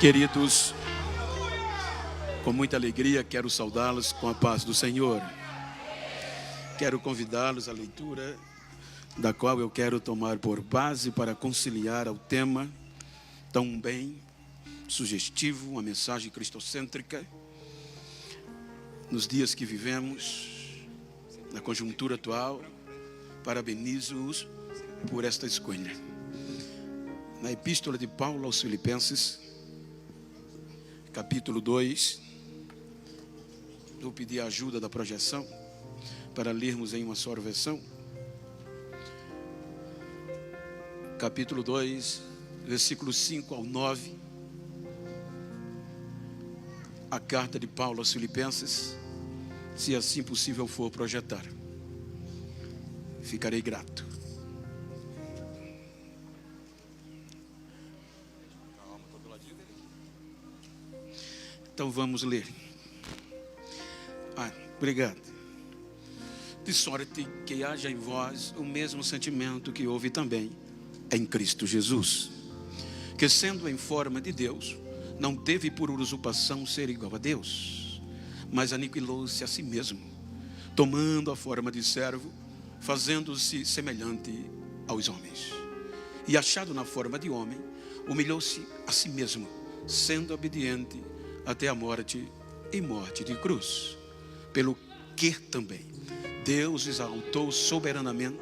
Queridos, com muita alegria quero saudá-los com a paz do Senhor. Quero convidá-los à leitura da qual eu quero tomar por base para conciliar ao tema tão bem sugestivo, uma mensagem cristocêntrica nos dias que vivemos, na conjuntura atual. Parabenizo-os por esta escolha. Na Epístola de Paulo aos Filipenses, capítulo 2, vou pedir a ajuda da projeção para lermos em uma só versão. Capítulo 2, versículos 5 ao 9. A carta de Paulo aos Filipenses, se assim possível for projetar. Ficarei grato. Então vamos ler. Obrigado. De sorte que haja em vós o mesmo sentimento que houve também em Cristo Jesus, que sendo em forma de Deus, não teve por usurpação ser igual a Deus, mas aniquilou-se a si mesmo, tomando a forma de servo, fazendo-se semelhante aos homens. E achado na forma de homem, humilhou-se a si mesmo, sendo obediente até a morte e morte de cruz. Pelo que também Deus exaltou soberanamente,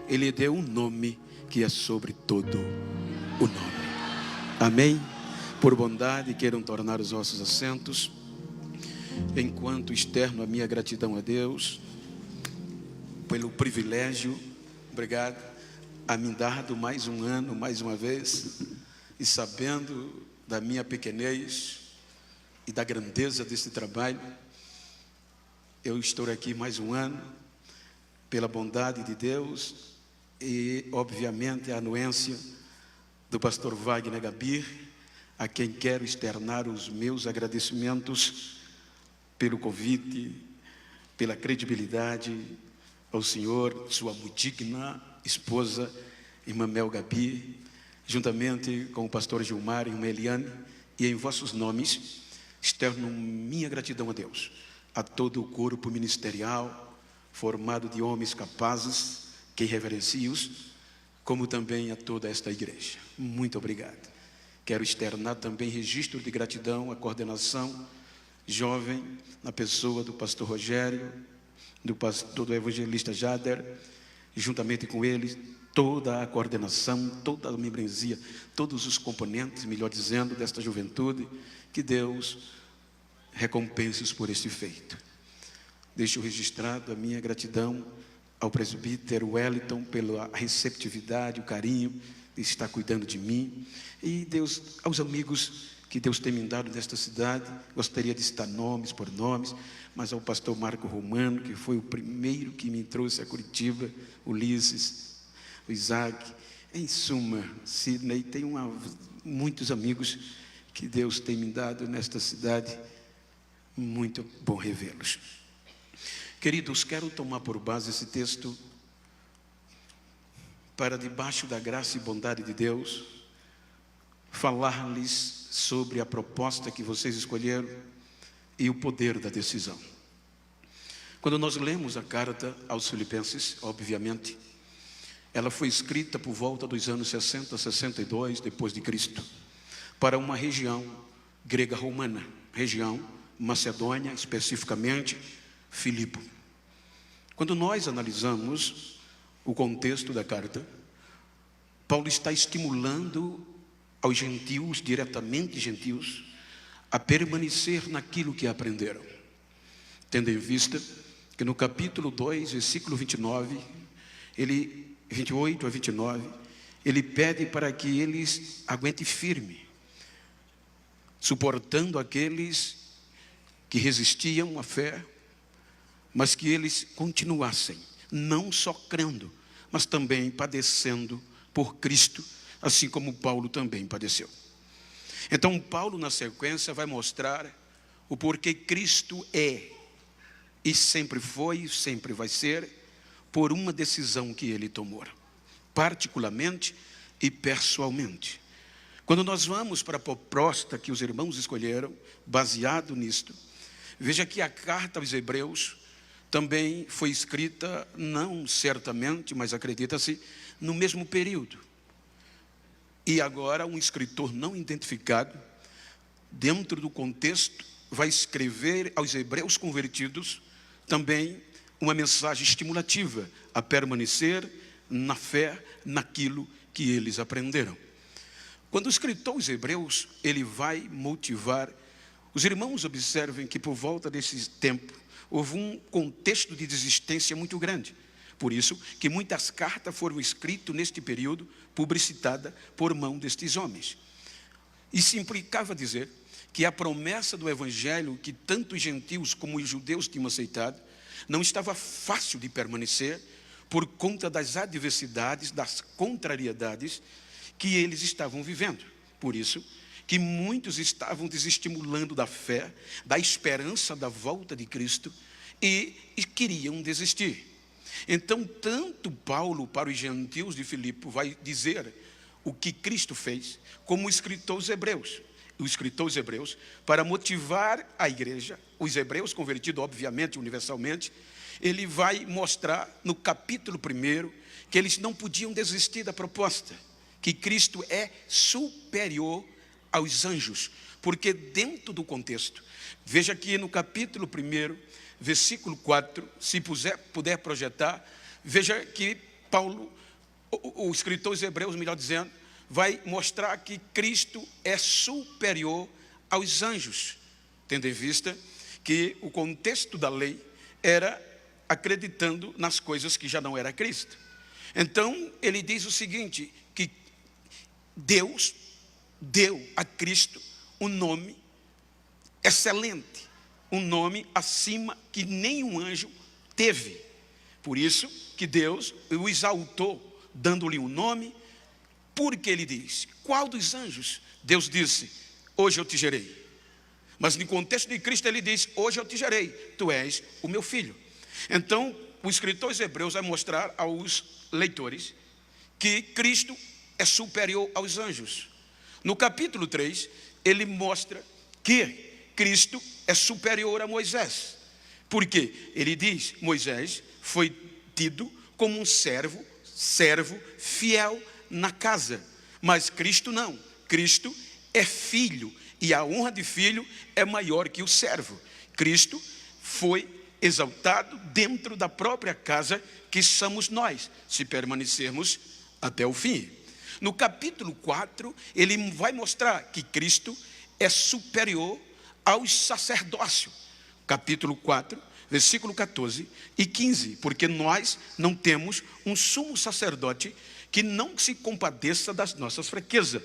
Ele deu um nome que é sobre todo o nome. Amém? Por bondade, queiram tornar os vossos assentos, enquanto externo a minha gratidão a Deus, pelo privilégio, obrigado, a me dado mais um ano, mais uma vez, e sabendo da minha pequenez e da grandeza desse trabalho, eu estou aqui mais um ano, pela bondade de Deus e, obviamente, a anuência do pastor Wagner Gabir, a quem quero externar os meus agradecimentos pelo convite, pela credibilidade ao Senhor, sua muito digna esposa, irmã Mel Gabir, juntamente com o pastor Gilmar e irmã Eliane, e em vossos nomes, externo minha gratidão a Deus, a todo o corpo ministerial, formado de homens capazes, que reverencio-os, como também a toda esta igreja. Muito obrigado. Quero externar também registro de gratidão à coordenação jovem, na pessoa do pastor Rogério, do evangelista Jader, e juntamente com ele, toda a coordenação, toda a membresia, todos os componentes, melhor dizendo, desta juventude, que Deus recompense-os por este feito. Deixo registrado a minha gratidão ao presbítero Wellington pela receptividade, o carinho de estar cuidando de mim, e Deus, aos amigos que Deus tem me dado nesta cidade. Gostaria de citar nomes por nomes, mas ao pastor Marco Romano, que foi o primeiro que me trouxe a Curitiba, Ulisses, o Isaac, em suma, Sidney, tenho muitos amigos que Deus tem me dado nesta cidade, muito bom revê-los. Queridos, quero tomar por base esse texto para, debaixo da graça e bondade de Deus, falar-lhes sobre a proposta que vocês escolheram e o poder da decisão. Quando nós lemos a carta aos Filipenses, obviamente, ela foi escrita por volta dos anos 60, 62 depois de Cristo, para uma região grega romana, região Macedônia, especificamente Filipo. Quando nós analisamos o contexto da carta, Paulo está estimulando aos gentios, diretamente gentios, a permanecer naquilo que aprenderam, tendo em vista que no capítulo 2, versículo 28 a 29, ele pede para que eles aguentem firme, suportando aqueles que resistiam à fé, mas que eles continuassem, não só crendo, mas também padecendo por Cristo, assim como Paulo também padeceu. Então Paulo, na sequência, vai mostrar o porquê Cristo é, e sempre foi, e sempre vai ser, por uma decisão que ele tomou, particularmente e pessoalmente. Quando nós vamos para a proposta que os irmãos escolheram, baseado nisto, veja que a carta aos Hebreus também foi escrita, não certamente, mas acredita-se, no mesmo período. E agora um escritor não identificado, dentro do contexto, vai escrever aos hebreus convertidos também uma mensagem estimulativa a permanecer na fé, naquilo que eles aprenderam. Quando o escritor aos Hebreus, ele vai motivar, os irmãos observem que por volta desse tempo, houve um contexto de desistência muito grande. Por isso que muitas cartas foram escritas neste período, publicitada por mão destes homens. Isso implicava dizer que a promessa do evangelho, que tanto os gentios como os judeus tinham aceitado, não estava fácil de permanecer por conta das adversidades, das contrariedades que eles estavam vivendo. Por isso que muitos estavam desestimulando da fé, da esperança da volta de Cristo e queriam desistir. Então, tanto Paulo para os gentios de Filipe vai dizer o que Cristo fez, como o escritor aos Hebreus. O escritor aos Hebreus, para motivar a igreja, os hebreus convertidos, obviamente, universalmente, ele vai mostrar no capítulo 1 que eles não podiam desistir da proposta, que Cristo é superior aos anjos, porque dentro do contexto, veja que no capítulo 1, versículo 4, se puder projetar, veja que Paulo, o escritor aos Hebreus, melhor dizendo, vai mostrar que Cristo é superior aos anjos, tendo em vista que o contexto da lei era acreditando nas coisas que já não era Cristo. Então, ele diz o seguinte, que Deus deu a Cristo um nome excelente, um nome acima que nenhum anjo teve. Por isso que Deus o exaltou, dando-lhe um nome, porque ele diz, qual dos anjos? Deus disse, hoje eu te gerei. Mas no contexto de Cristo ele diz, hoje eu te gerei, tu és o meu filho. Então, o escritor aos Hebreus vai mostrar aos leitores que Cristo é superior aos anjos. No capítulo 3, ele mostra que Cristo é superior a Moisés. Por quê? Ele diz, Moisés foi tido como um servo fiel na casa, mas Cristo não. Cristo é filho, e a honra de filho é maior que o servo. Cristo foi exaltado dentro da própria casa que somos nós, se permanecermos até o fim. No capítulo 4, ele vai mostrar que Cristo é superior aos sacerdócios. Capítulo 4, versículo 14 e 15, porque nós não temos um sumo sacerdote que não se compadeça das nossas fraquezas,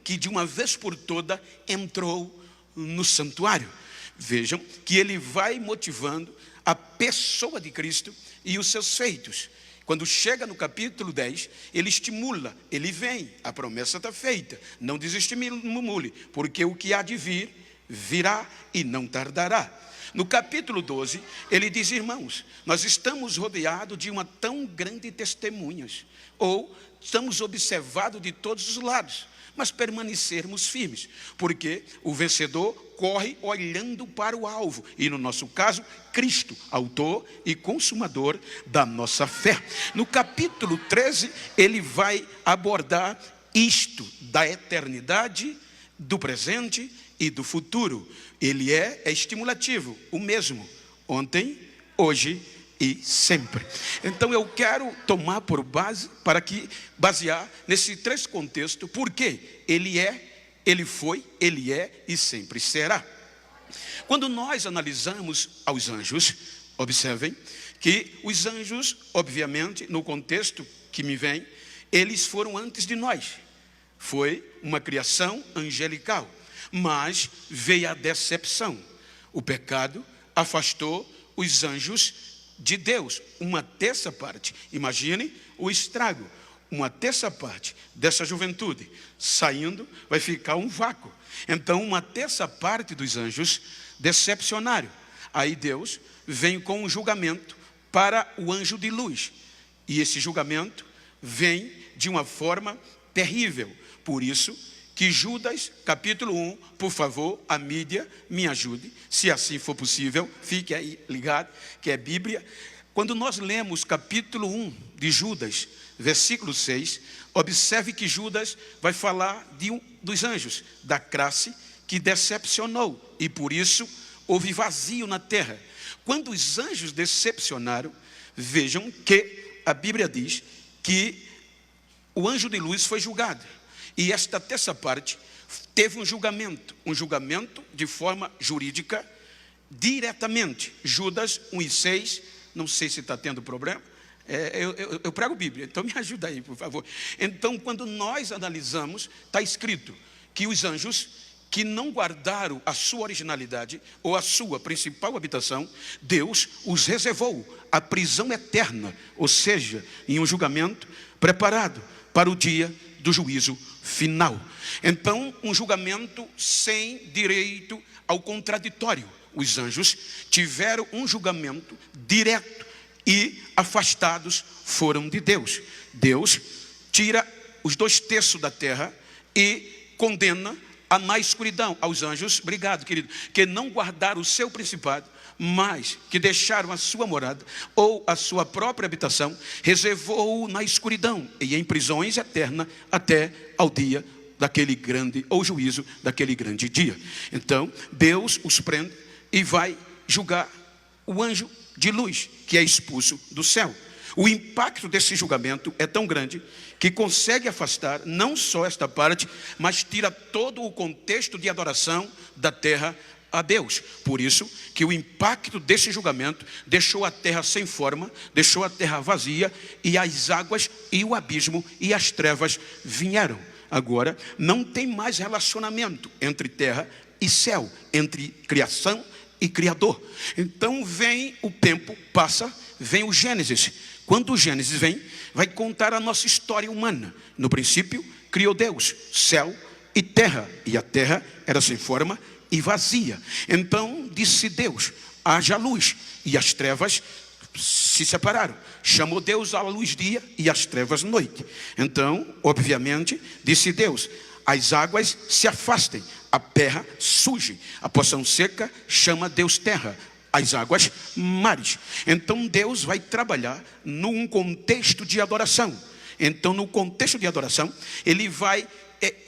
que de uma vez por toda entrou no santuário. Vejam que ele vai motivando a pessoa de Cristo e os seus feitos. Quando chega no capítulo 10, ele estimula, ele vem, a promessa está feita, não desestimule, porque o que há de vir, virá e não tardará. No capítulo 12, ele diz, irmãos, nós estamos rodeados de uma tão grande testemunhas, ou estamos observados de todos os lados, mas permanecermos firmes, porque o vencedor corre olhando para o alvo, e no nosso caso, Cristo, autor e consumador da nossa fé. No capítulo 13, ele vai abordar isto da eternidade, do presente e do futuro. Ele é estimulativo, o mesmo, ontem, hoje e sempre. Então eu quero tomar por base, para que basear nesses três contextos, porque ele é, ele foi, ele é e sempre será. Quando nós analisamos aos anjos, observem que os anjos, obviamente, no contexto que me vem, eles foram antes de nós. Foi uma criação angelical, mas veio a decepção. O pecado afastou os anjos de Deus, uma terça parte. Imagine o estrago, uma terça parte dessa juventude saindo, vai ficar um vácuo. Então uma terça parte dos anjos decepcionaram. Aí Deus vem com um julgamento para o anjo de luz, e esse julgamento vem de uma forma terrível. Por isso que Judas, capítulo 1, por favor, a mídia me ajude, se assim for possível, fique aí ligado, que é Bíblia. Quando nós lemos capítulo 1 de Judas, versículo 6, observe que Judas vai falar de dos anjos, da classe que decepcionou, e por isso houve vazio na terra. Quando os anjos decepcionaram, vejam que a Bíblia diz que o anjo de luz foi julgado. E esta terça parte teve um julgamento de forma jurídica, diretamente. Judas 1:6, não sei se está tendo problema. Eu prego Bíblia, então me ajuda aí, por favor. Então, quando nós analisamos, está escrito que os anjos que não guardaram a sua originalidade ou a sua principal habitação, Deus os reservou à prisão eterna, ou seja, em um julgamento preparado para o dia do juízo final. Então, um julgamento sem direito ao contraditório. Os anjos tiveram um julgamento direto e afastados foram de Deus. Deus tira os 2/3 da terra e condena a má escuridão aos anjos, obrigado querido, que não guardaram o seu principado, mas que deixaram a sua morada ou a sua própria habitação, reservou-o na escuridão e em prisões eternas até ao dia daquele grande, ou juízo daquele grande dia. Então Deus os prende e vai julgar o anjo de luz, que é expulso do céu. O impacto desse julgamento é tão grande que consegue afastar não só esta parte, mas tira todo o contexto de adoração da terra a Deus. Por isso que o impacto desse julgamento deixou a terra sem forma, deixou a terra vazia, e as águas e o abismo e as trevas vieram. Agora não tem mais relacionamento entre terra e céu, entre criação e Criador. Então vem o tempo, passa, vem o Gênesis. Quando o Gênesis vem, vai contar a nossa história humana. No princípio, criou Deus céu e terra, e a terra era sem forma e vazia. Então disse Deus, haja luz, e as trevas se separaram. Chamou Deus a luz dia e as trevas noite. Então, obviamente, disse Deus, as águas se afastem, a terra surge. A porção seca chama Deus terra, as águas mares. Então Deus vai trabalhar num contexto de adoração. Então no contexto de adoração, Ele vai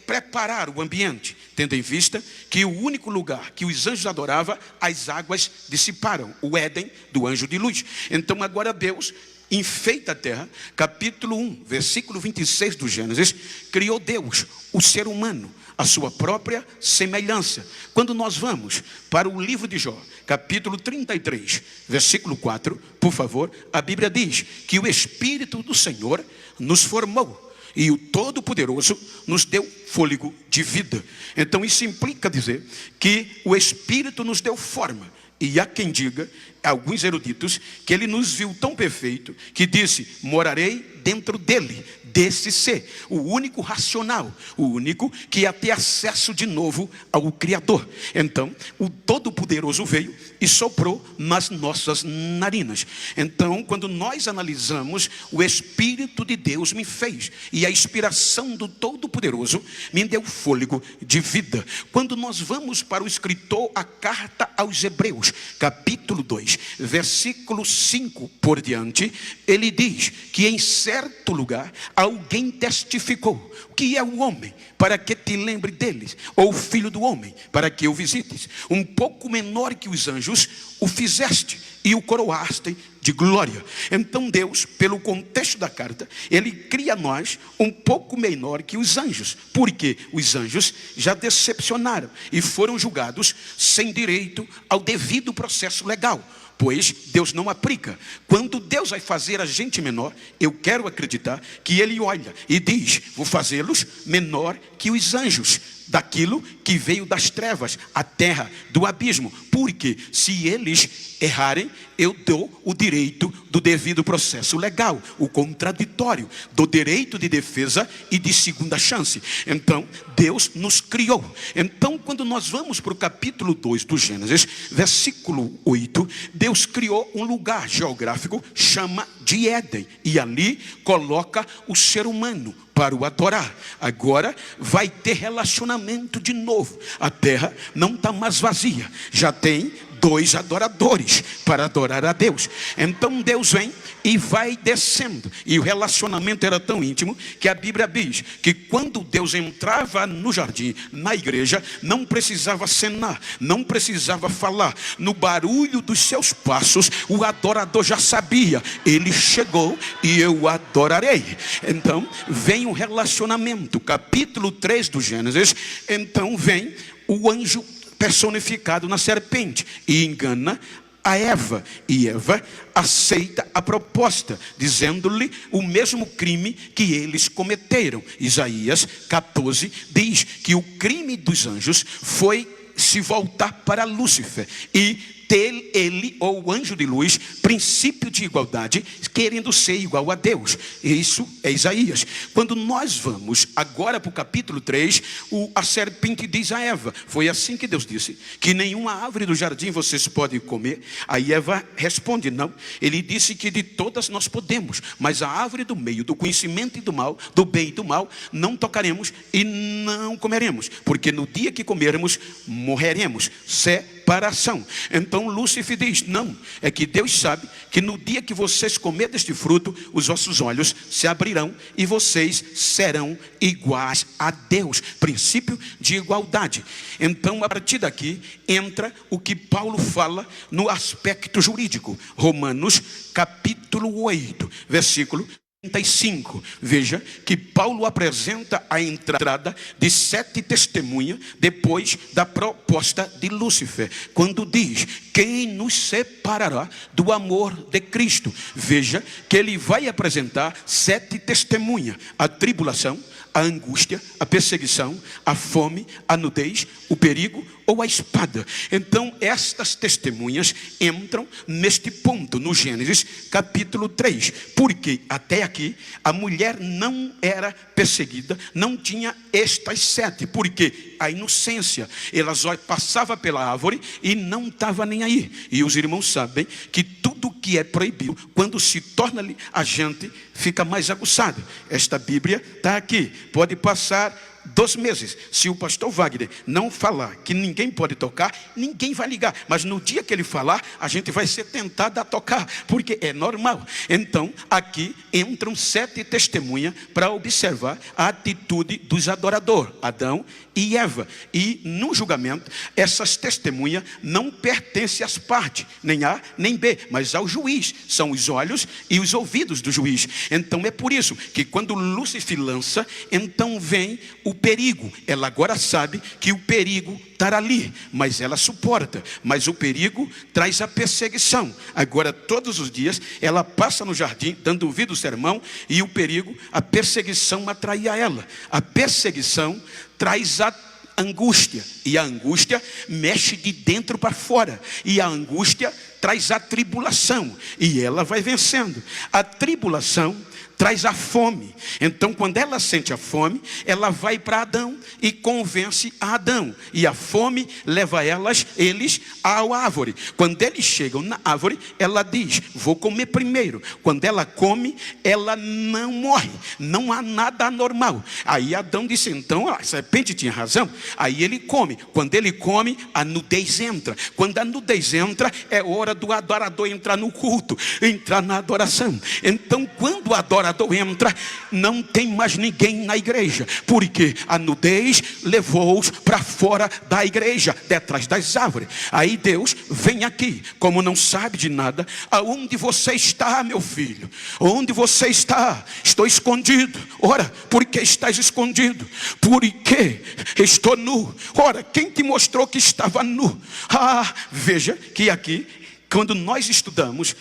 preparar o ambiente, tendo em vista que o único lugar que os anjos adoravam, as águas dissiparam, o Éden do anjo de luz. Então agora Deus enfeita a terra. Capítulo 1, versículo 26 do Gênesis, criou Deus o ser humano a sua própria semelhança. Quando nós vamos para o livro de Jó, capítulo 33, versículo 4, por favor, a Bíblia diz que o Espírito do Senhor nos formou e o Todo-Poderoso nos deu fôlego de vida. Então isso implica dizer que o Espírito nos deu forma. E há quem diga, alguns eruditos, que Ele nos viu tão perfeito que disse, morarei dentro dele, desse ser, o único racional, o único que ia ter acesso de novo ao Criador. Então o Todo-Poderoso veio e soprou nas nossas narinas. Então quando nós analisamos, o Espírito de Deus me fez, e a inspiração do Todo-Poderoso me deu fôlego de vida. Quando nós vamos para o escritor, a carta aos Hebreus, capítulo 2, versículo 5 por diante, ele diz que em certo lugar alguém testificou, o que é o homem para que te lembre deles, ou o filho do homem para que o visites? Um pouco menor que os anjos o fizeste e o coroaste de glória. Então Deus, pelo contexto da carta, Ele cria nós um pouco menor que os anjos, porque os anjos já decepcionaram e foram julgados sem direito ao devido processo legal, pois Deus não aplica. Quando Deus vai fazer a gente menor, eu quero acreditar que Ele olha e diz, vou fazê-los menor que os anjos, daquilo que veio das trevas, a terra, do abismo, porque se eles errarem, eu dou o direito do devido processo legal, o contraditório, do direito de defesa e de segunda chance. Então Deus nos criou. Então quando nós vamos para o capítulo 2 do Gênesis, versículo 8, Deus criou um lugar geográfico, chama de Éden, e ali coloca o ser humano para o adorar. Agora vai ter relacionamento de novo. A terra não está mais vazia, já tem 2 adoradores para adorar a Deus. Então Deus vem e vai descendo. E o relacionamento era tão íntimo que a Bíblia diz que quando Deus entrava no jardim, na igreja, não precisava acenar, não precisava falar. No barulho dos seus passos, o adorador já sabia: ele chegou e eu o adorarei. Então vem o relacionamento. Capítulo 3 do Gênesis. Então vem o anjo personificado na serpente e engana a Eva, e Eva aceita a proposta, dizendo-lhe o mesmo crime que eles cometeram. Isaías 14 diz que o crime dos anjos foi se voltar para Lúcifer e ter ele, ou o anjo de luz, princípio de igualdade, querendo ser igual a Deus. Isso é Isaías. Quando nós vamos agora para o capítulo 3, a serpente diz a Eva: foi assim que Deus disse, que nenhuma árvore do jardim vocês podem comer. Aí Eva responde: não, ele disse que de todas nós podemos, mas a árvore do meio, do conhecimento e do mal, do bem e do mal, não tocaremos e não comeremos, porque no dia que comermos, morreremos. Separação. Então Lúcifer diz: não, é que Deus sabe que no dia que vocês comerem deste fruto, os vossos olhos se abrirão e vocês serão iguais a Deus. Princípio de igualdade. Então a partir daqui entra o que Paulo fala no aspecto jurídico. Romanos capítulo 8, versículo 35. Veja que Paulo apresenta a entrada de 7 testemunhas depois da proposta de Lúcifer, quando diz: quem nos separará do amor de Cristo? Veja que ele vai apresentar 7 testemunhas: a tribulação, a angústia, a perseguição, a fome, a nudez, o perigo ou a espada. Então estas testemunhas entram neste ponto no Gênesis capítulo 3, porque até aqui a mulher não era perseguida, não tinha estas 7, porque a inocência, ela só passava pela árvore e não estava nem aí. E os irmãos sabem que tudo que é proibido, quando se torna ali, a gente fica mais aguçado. Esta Bíblia está aqui, pode passar 2 meses, se o pastor Wagner não falar que ninguém pode tocar, ninguém vai ligar, mas no dia que ele falar, a gente vai ser tentado a tocar, porque é normal. Então aqui entram 7 testemunhas para observar a atitude dos adoradores, Adão e Eva. E no julgamento, essas testemunhas não pertencem às partes, nem A nem B, mas ao juiz. São os olhos e os ouvidos do juiz. Então é por isso que quando Lúcifer lança, então vem o perigo. Ela agora sabe que o perigo está ali, mas ela suporta. Mas o perigo traz a perseguição. Agora todos os dias ela passa no jardim dando ouvido ao sermão, e o perigo, a perseguição atrai a ela. A perseguição traz a angústia, e a angústia mexe de dentro para fora, e a angústia traz a tribulação, e ela vai vencendo. A tribulação traz a fome. Então quando ela sente a fome, ela vai para Adão e convence a Adão, e a fome leva eles à árvore. Quando eles chegam na árvore, ela diz: vou comer primeiro. Quando ela come, ela não morre, não há nada anormal. Aí Adão disse: então a serpente tinha razão. Aí ele come. Quando ele come, a nudez entra. Quando a nudez entra, é hora do adorador entrar no culto, entrar na adoração. Então quando o adorador entra, não tem mais ninguém na igreja, porque a nudez levou-os para fora da igreja, detrás das árvores. Aí Deus vem aqui, como não sabe de nada: aonde você está, meu filho? Onde você está? Estou escondido. Ora, por que estás escondido? Porque estou nu. Ora, quem te mostrou que estava nu? Veja que aqui, quando nós estudamos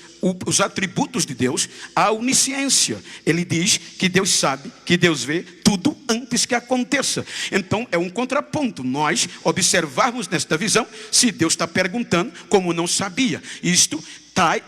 os atributos de Deus, a onisciência, ele diz que Deus sabe, que Deus vê tudo antes que aconteça. Então é um contraponto nós observarmos nesta visão, se Deus está perguntando como não sabia. Isto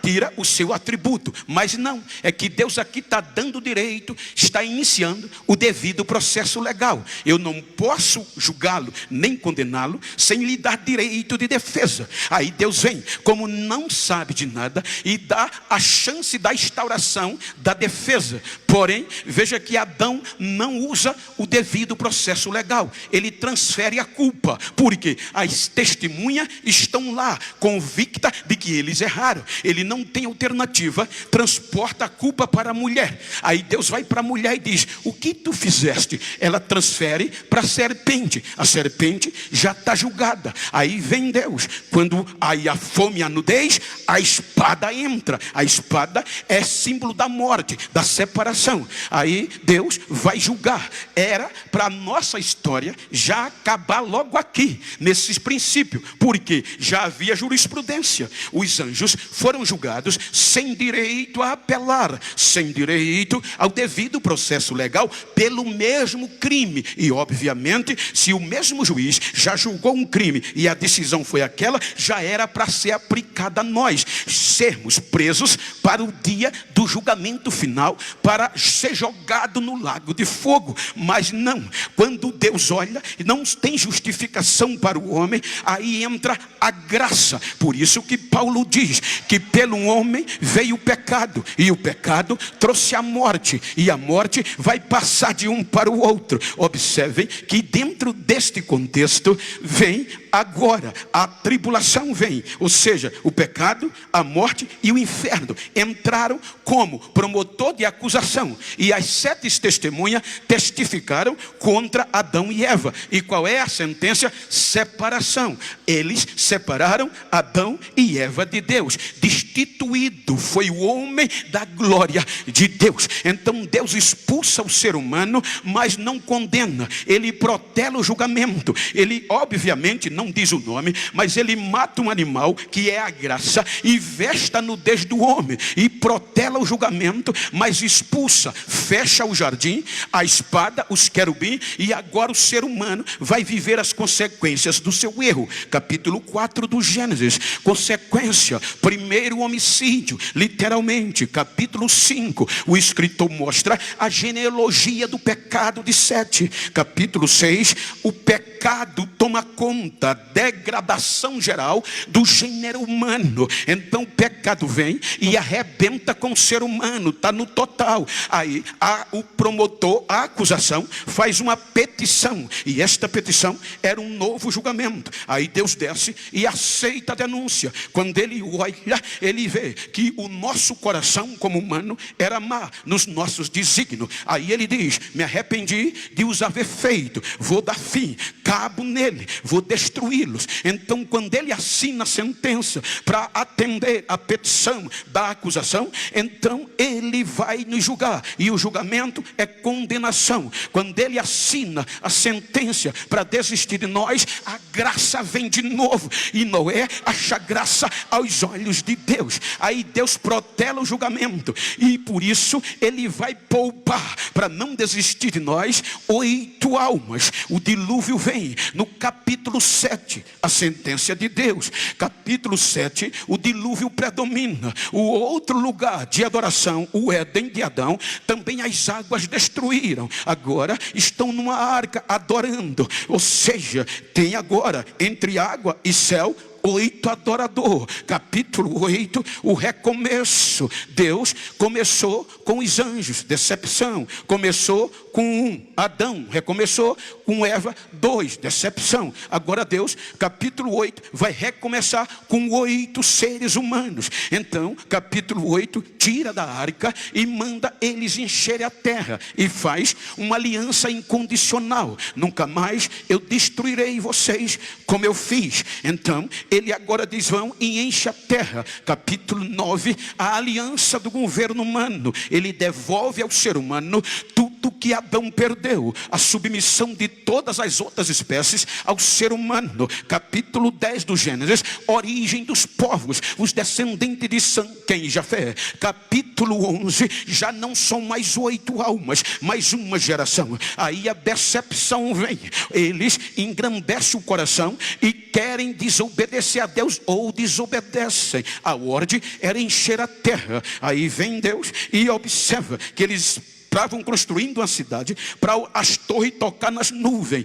tira o seu atributo, mas não, é que Deus aqui está dando direito, está iniciando o devido processo legal. Eu não posso julgá-lo nem condená-lo sem lhe dar direito de defesa. Aí Deus vem, como não sabe de nada, e dá a chance da instauração da defesa. Porém, veja que Adão não usa o devido processo legal. Ele transfere a culpa, porque as testemunhas estão lá, convictas de que eles erraram. Ele não tem alternativa, transporta a culpa para a mulher. Aí Deus vai para a mulher e diz: o que tu fizeste? Ela transfere para a serpente. A serpente já está julgada. Aí vem Deus. Quando aí a fome e a nudez, a espada entra. A espada é símbolo da morte, da separação. Aí Deus vai julgar. Era para a nossa história já acabar logo aqui, nesses princípios, porque já havia jurisprudência. Os anjos foram julgados sem direito a apelar, sem direito ao devido processo legal, pelo mesmo crime. E obviamente, se o mesmo juiz já julgou um crime e a decisão foi aquela, já era para ser aplicada a nós, sermos presos para o dia do julgamento final, para ser jogado no lago de fogo. Mas não, quando Deus olha e não tem justificação para o homem, aí entra a graça. Por isso que Paulo diz que pelo homem veio o pecado, e o pecado trouxe a morte, e a morte vai passar de um para o outro. Observem que dentro deste contexto vem agora a tribulação vem, ou seja, o pecado, a morte e o inferno entraram como promotor de acusação, e as 7 testemunhas testificaram contra Adão e Eva. E qual é a sentença? Separação. Eles separaram Adão e Eva de Deus. Destituído foi o homem da glória de Deus. Então Deus expulsa o ser humano, mas não condena. Ele protela o julgamento. Ele obviamente não diz o nome, mas ele mata um animal, que é a graça, e veste a nudez do homem, e protela o julgamento, mas expulsa, fecha o jardim, a espada, os querubins, e agora o ser humano vai viver as consequências do seu erro. Capítulo 4 do Gênesis, consequência, primeiro homicídio, literalmente. Capítulo 5, o escritor mostra a genealogia do pecado de Sete. Capítulo 6, o pecado toma conta, degradação geral do gênero humano. Então o pecado vem e arrebenta com o ser humano, está no total. Aí o promotor, a acusação, faz uma petição, e esta petição era um novo julgamento. Aí Deus desce e aceita a denúncia. Quando ele olha, ele vê que o nosso coração como humano era má nos nossos desígnios. Aí ele diz: me arrependi de os haver feito, vou dar fim, cabo nele, vou destruí-los. Então quando ele assina a sentença para atender a petição da acusação, então ele vai nos julgar, e o julgamento é condenação. Quando ele assina a sentença para desistir de nós, a graça vem de novo, e Noé acha graça aos olhos de Deus. Aí Deus protela o julgamento, e por isso ele vai poupar, para não desistir de nós, 8 almas. O dilúvio vem no capítulo 7, a sentença de Deus. Capítulo 7, o dilúvio predomina. O outro lugar de adoração, o Éden de Adão, também as águas destruíram. Agora estão numa arca adorando, ou seja, tem agora entre água e céu 8 adorador. Capítulo 8, o recomeço. Deus começou com os anjos, decepção. Começou com Adão, recomeçou com Eva, 2, decepção. Agora Deus, capítulo 8, vai recomeçar com 8 seres humanos. Então, capítulo 8, tira da arca e manda eles encherem a terra, e faz uma aliança incondicional. Nunca mais eu destruirei vocês como eu fiz. Então ele agora diz: vão e enche a terra. Capítulo 9, a aliança do governo humano. Ele devolve ao ser humano tudo que Adão perdeu, a submissão de todas as outras espécies ao ser humano. Capítulo 10 do Gênesis, origem dos povos, os descendentes de Sem, Quem e Jafé. Capítulo 11, já não são mais 8 almas, mais uma geração. Aí a decepção vem. Eles engrandecem o coração e querem desobedecer a Deus, ou desobedecem. A ordem era encher a terra. Aí vem Deus e observa que eles estavam construindo uma cidade para as torres tocar nas nuvens.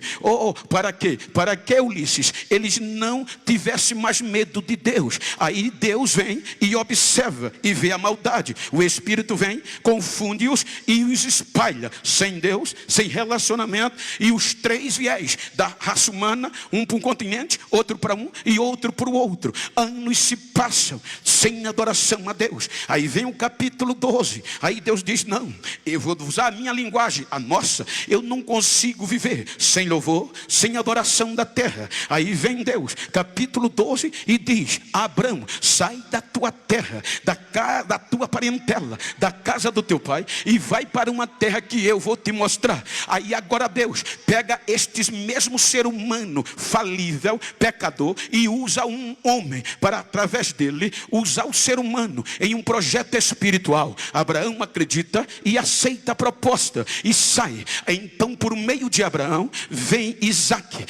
Para quê? Para que, Ulisses, eles não tivessem mais medo de Deus. Aí Deus vem e observa e vê a maldade. O Espírito vem, confunde-os e os espalha. Sem Deus, sem relacionamento, e os três viés da raça humana, um para um continente, outro para um e outro para o outro. Anos se passam sem adoração a Deus. Aí vem o capítulo 12. Aí Deus diz: não, eu vou usar a minha linguagem, a nossa. Eu não consigo viver sem louvor, sem adoração da terra. Aí vem Deus, capítulo 12, e diz: Abraão, sai da tua terra, da tua parentela, da casa do teu pai, e vai para uma terra que eu vou te mostrar. Aí agora Deus pega estes mesmo ser humano falível, pecador, e usa um homem para, através dele, usar o ser humano em um projeto espiritual. Abraão acredita e aceita a proposta e sai. Então, por meio de Abraão vem Isaac,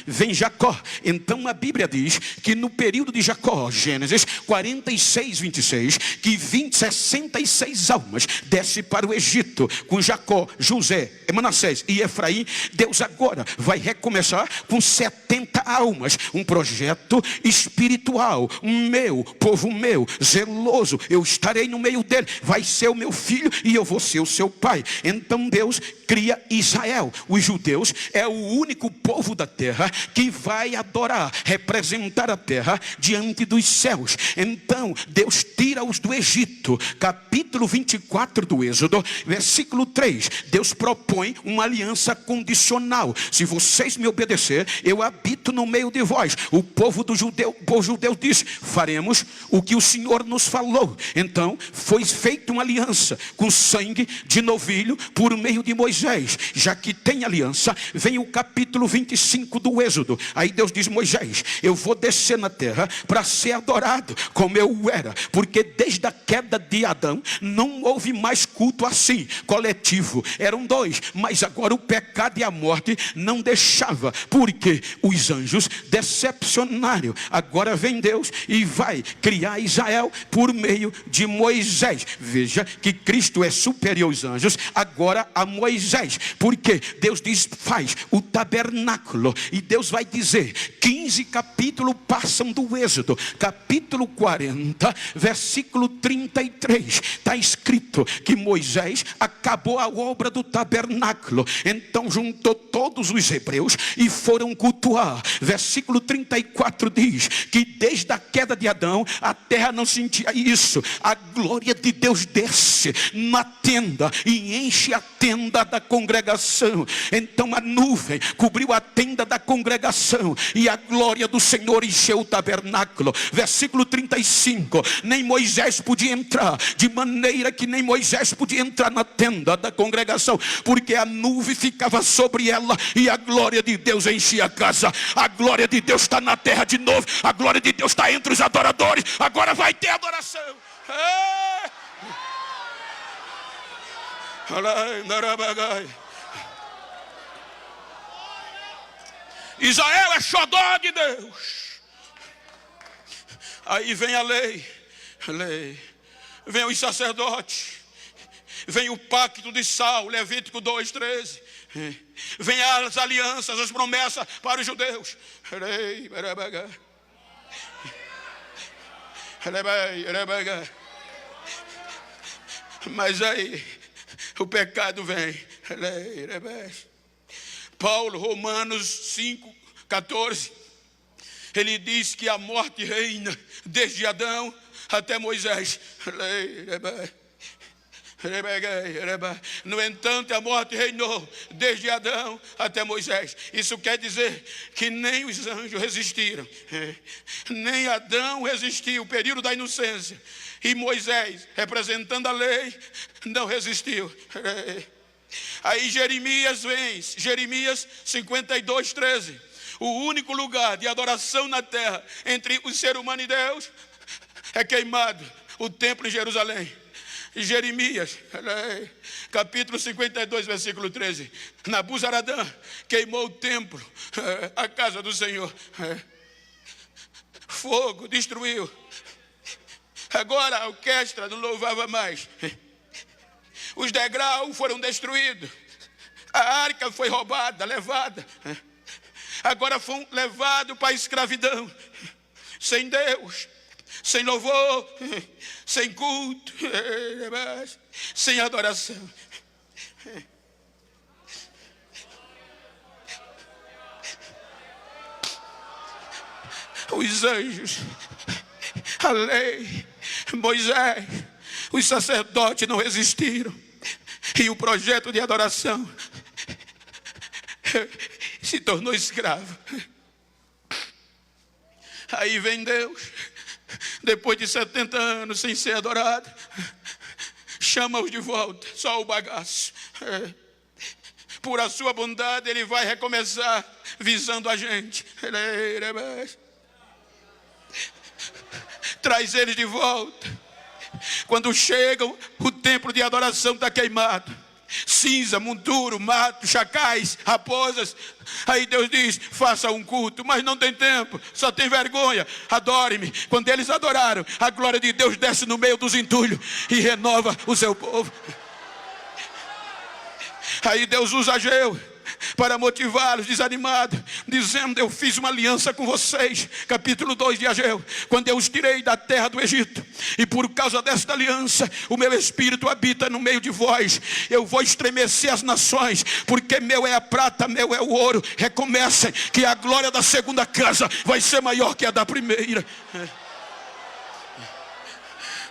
vem Jacó. Então a Bíblia diz que no período de Jacó, Gênesis 46, 26, que 66 almas desce para o Egito com Jacó, José, Manassés e Efraim. Deus agora vai recomeçar com 70 almas, um projeto espiritual. Meu povo, meu zeloso, eu estarei no meio dele, vai ser o meu filho e eu vou ser o seu pai. Então Deus cria Israel. Os judeus é o único povo da terra que vai adorar, representar a terra diante dos céus. Então Deus tira-os do Egito. Capítulo 24 do Êxodo, versículo 3. Deus propõe uma aliança condicional. Se vocês me obedecer, eu habito no meio de vós. O povo judeu disse: faremos o que o Senhor nos falou. Então foi feita uma aliança com sangue de novilho por meio de Moisés. Já que tem aliança, vem o capítulo 25 do Êxodo. Aí Deus diz: Moisés, eu vou descer na terra para ser adorado como eu era, porque desde a queda de Adão não houve mais culto assim, coletivo. Eram dois, mas agora o pecado e a morte não deixava, porque os anjos decepcionaram. Agora vem Deus e vai criar Israel por meio de Moisés. Veja que Cristo é superior aos anjos, agora a Moisés, porque Deus diz: faz o tabernáculo. E Deus vai dizer, 15 capítulos passam do Êxodo, capítulo 40, versículo 33, está escrito que Moisés acabou a obra do tabernáculo. Então juntou todos os hebreus e foram cultuar. Versículo 34 diz que desde a queda de Adão a terra não sentia isso. A glória de Deus desce na tenda e enche a tenda da congregação. Então a nuvem cobriu a tenda da congregação e a glória do Senhor encheu o tabernáculo. Versículo 35, nem Moisés podia entrar, de maneira que nem Moisés podia entrar na tenda da congregação, porque a nuvem ficava sobre ela e a glória de Deus enchia a casa. A glória de Deus está na terra de novo, a glória de Deus está entre os adoradores. Agora vai ter adoração. Israel é xodó de Deus. Aí vem a lei, vem os sacerdotes, vem o pacto de sal, Levítico 2:13. Vem as alianças, as promessas para os judeus. Mas aí o pecado vem. Paulo, Romanos 5:14, ele diz que a morte reina desde Adão até Moisés. No entanto, a morte reinou desde Adão até Moisés. Isso quer dizer que nem os anjos resistiram, nem Adão resistiu, o período da inocência, e Moisés, representando a lei, não resistiu. Aí Jeremias vem, Jeremias 52:13. O único lugar de adoração na terra entre o ser humano e Deus é queimado, o templo em Jerusalém. Jeremias, capítulo 52, versículo 13. Nabuzaradã queimou o templo, a casa do Senhor. Fogo destruiu. Agora a orquestra não louvava mais. Os degraus foram destruídos. A arca foi roubada, levada. Agora foram levados para a escravidão. Sem Deus, sem louvor, sem culto, sem adoração. Os anjos, a lei, Moisés, os sacerdotes não resistiram. E o projeto de adoração se tornou escravo. Aí vem Deus, depois de 70 anos sem ser adorado, chama-os de volta, só o bagaço. Por a sua bondade ele vai recomeçar visando a gente. Traz eles de volta. Quando chegam, o templo de adoração está queimado. Cinza, monturo, mato, chacais, raposas. Aí Deus diz, faça um culto, mas não tem tempo, só tem vergonha. Adore-me. Quando eles adoraram, a glória de Deus desce no meio dos entulhos e renova o seu povo. Aí Deus usa Ageu para motivá-los desanimados, dizendo, eu fiz uma aliança com vocês. Capítulo 2 de Ageu. Quando eu os tirei da terra do Egito, e por causa desta aliança, o meu espírito habita no meio de vós. Eu vou estremecer as nações, porque meu é a prata, meu é o ouro. Recomecem, que a glória da segunda casa vai ser maior que a da primeira.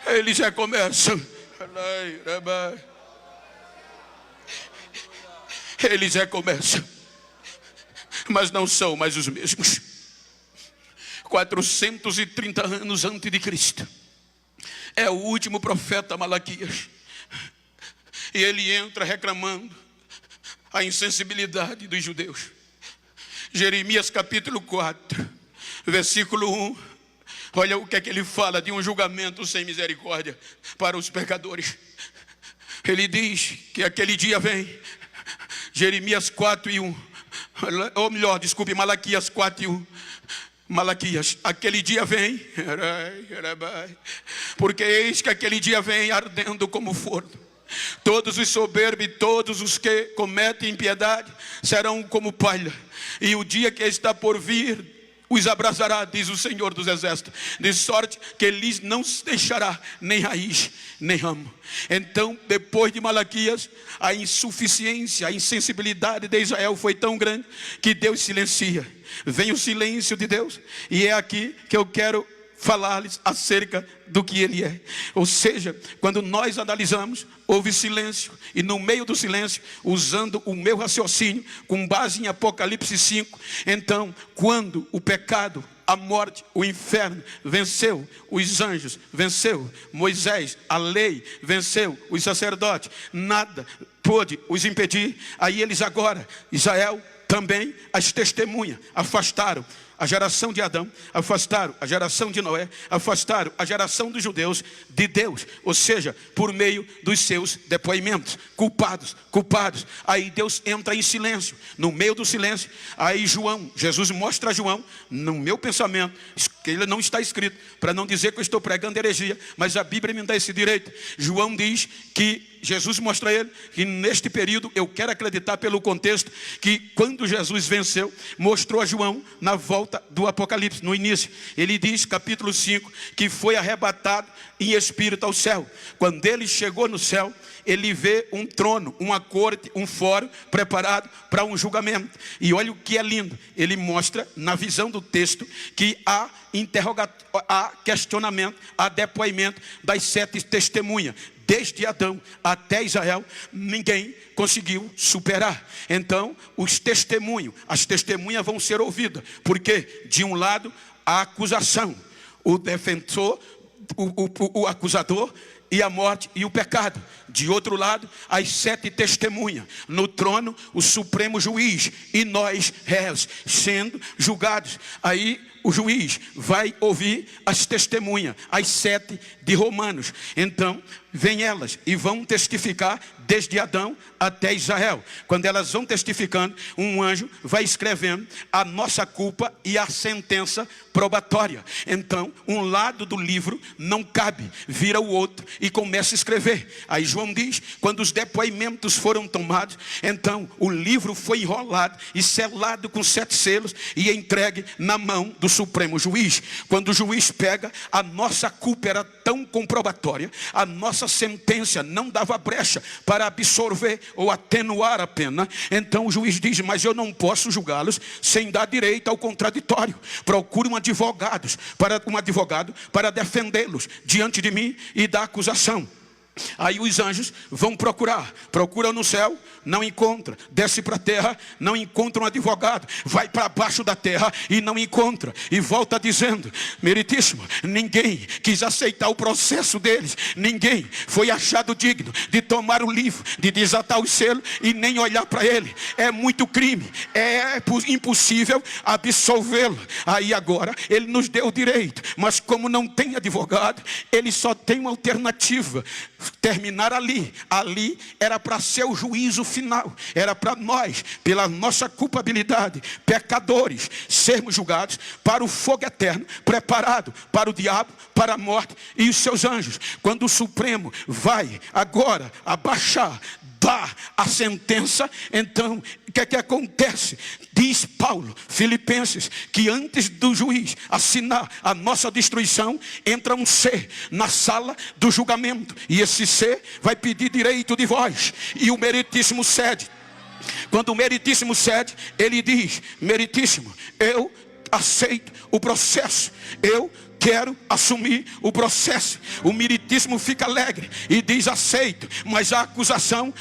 Eles recomeçam. Eles recomeçam, mas não são mais os mesmos. 430 anos antes de Cristo, é o último profeta Malaquias, e ele entra reclamando a insensibilidade dos judeus. Jeremias capítulo 4, versículo 1, olha o que é que ele fala de um julgamento sem misericórdia para os pecadores. Ele diz que aquele dia vem, Jeremias 4 e 1, ou melhor, desculpe, Malaquias 4 e 1. Malaquias, aquele dia vem, porque eis que aquele dia vem ardendo como forno. Todos os soberbos e todos os que cometem impiedade serão como palha, e o dia que está por vir os abrasará, diz o Senhor dos Exércitos, de sorte que lhes não se deixará nem raiz, nem ramo. Então, depois de Malaquias, a insuficiência, a insensibilidade de Israel foi tão grande que Deus silencia. Vem o silêncio de Deus, e é aqui que eu quero falar-lhes acerca do que ele é. Ou seja, quando nós analisamos, houve silêncio, e no meio do silêncio, usando o meu raciocínio com base em Apocalipse 5, então quando o pecado, a morte, o inferno venceu os anjos, venceu Moisés, a lei venceu os sacerdotes, nada pôde os impedir. Aí eles agora, Israel também, as testemunhas afastaram a geração de Adão, afastaram a geração de Noé, afastaram a geração dos judeus de Deus, ou seja, por meio dos seus depoimentos, culpados. Aí Deus entra em silêncio, no meio do silêncio. Aí Jesus mostra a João, no meu pensamento, que ele não está escrito, para não dizer que eu estou pregando heresia, mas a Bíblia me dá esse direito. João diz que Jesus mostra a ele que neste período, eu quero acreditar pelo contexto, que quando Jesus venceu, mostrou a João na volta do Apocalipse, no início. Ele diz, capítulo 5, que foi arrebatado em espírito ao céu. Quando ele chegou no céu, ele vê um trono, uma corte, um fórum preparado para um julgamento. E olha o que é lindo, ele mostra na visão do texto que há questionamento, há depoimento das 7 testemunhas. Desde Adão até Israel, ninguém conseguiu superar. Então, as testemunhas vão ser ouvidas. Porque, de um lado, a acusação, o defensor, o acusador, e a morte e o pecado. De outro lado, as 7 testemunhas. No trono, o supremo juiz e nós, réus, sendo julgados. Aí o juiz vai ouvir as testemunhas, as 7 de Romanos. Então, vêm elas e vão testificar desde Adão até Israel. Quando elas vão testificando, um anjo vai escrevendo a nossa culpa e a sentença probatória. Então, um lado do livro não cabe, vira o outro e começa a escrever. Aí João diz, quando os depoimentos foram tomados, então o livro foi enrolado e selado com 7 selos e entregue na mão do Supremo Juiz. Quando o juiz pega, a nossa culpa era tão comprobatória, a nossa sentença não dava brecha para absorver ou atenuar a pena. Então o juiz diz, mas eu não posso julgá-los sem dar direito ao contraditório. Procure um advogado para defendê-los diante de mim e da acusação. Aí os anjos vão procuram no céu, não encontra, desce para a terra, não encontra um advogado, vai para baixo da terra e não encontra, e volta dizendo, meritíssimo, ninguém quis aceitar o processo deles, ninguém foi achado digno de tomar o livro, de desatar o selo e nem olhar para ele. É muito crime, é impossível absolvê-lo. Aí agora ele nos deu o direito, mas como não tem advogado, ele só tem uma alternativa: terminar ali. Ali era para ser o juízo final, era para nós, pela nossa culpabilidade, pecadores, sermos julgados para o fogo eterno, preparado para o diabo, para a morte e os seus anjos. Quando o Supremo vai agora abaixar, dá a sentença, então o que acontece? Diz Paulo, Filipenses, que antes do juiz assinar a nossa destruição, entra um ser na sala do julgamento, e esse ser vai pedir direito de voz, e o meritíssimo cede. Quando o meritíssimo cede, ele diz, meritíssimo, eu aceito o processo, eu quero assumir o processo. O meritíssimo fica alegre e diz aceito, mas a acusação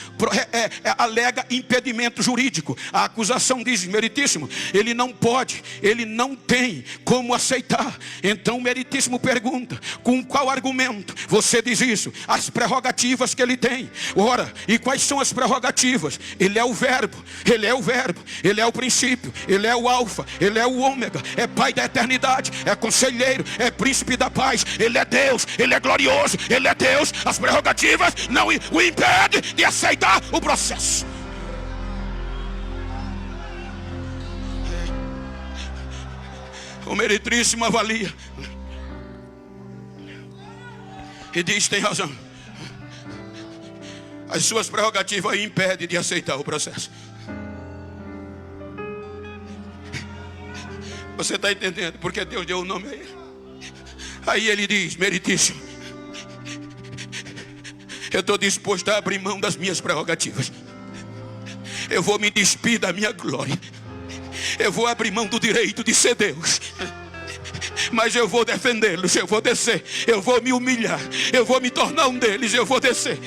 alega impedimento jurídico. A acusação diz, meritíssimo, ele não pode, ele não tem como aceitar. Então o meritíssimo pergunta, com qual argumento você diz isso? As prerrogativas que ele tem. Ora, e quais são as prerrogativas? Ele é o verbo, ele é o verbo, ele é o princípio, ele é o alfa, ele é o ômega, é pai da eternidade, é conselheiro, é príncipe da paz, ele é Deus, ele é glorioso, ele é Deus. As prerrogativas não o impedem de aceitar o processo. O meritíssimo avalia e diz, tem razão, as suas prerrogativas impedem de aceitar o processo. Você está entendendo? Porque Deus deu o nome a ele. Aí ele diz, meritíssimo, eu estou disposto a abrir mão das minhas prerrogativas. Eu vou me despir da minha glória. Eu vou abrir mão do direito de ser Deus. Mas eu vou defendê-los, eu vou descer, eu vou me humilhar, eu vou me tornar um deles, eu vou descer.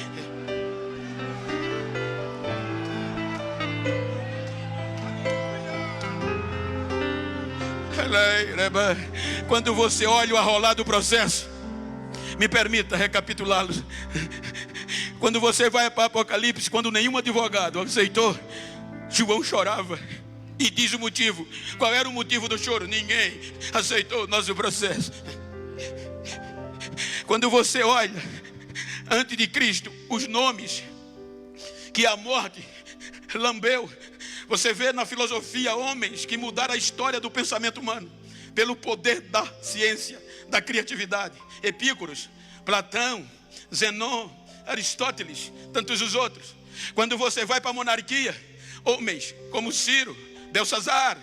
Quando você olha o arrolar do processo, me permita recapitulá-los. Quando você vai para Apocalipse, quando nenhum advogado aceitou, João chorava e diz o motivo. Qual era o motivo do choro? Ninguém aceitou o nosso processo. Quando você olha antes de Cristo os nomes que a morte lambeu, você vê na filosofia homens que mudaram a história do pensamento humano pelo poder da ciência, da criatividade. Epícuros, Platão, Zenon, Aristóteles, tantos os outros. Quando você vai para a monarquia, homens como Ciro, Belsazar,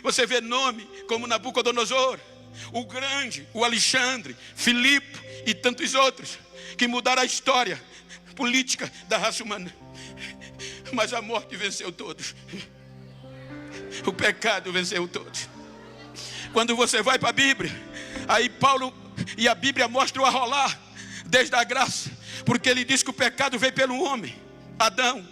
você vê nome como Nabucodonosor, o Grande, o Alexandre, Filipe e tantos outros que mudaram a história política da raça humana. Mas a morte venceu todos. O pecado venceu todos. Quando você vai para a Bíblia, aí Paulo e a Bíblia mostram o arrolar desde a graça, porque ele diz que o pecado veio pelo homem, Adão,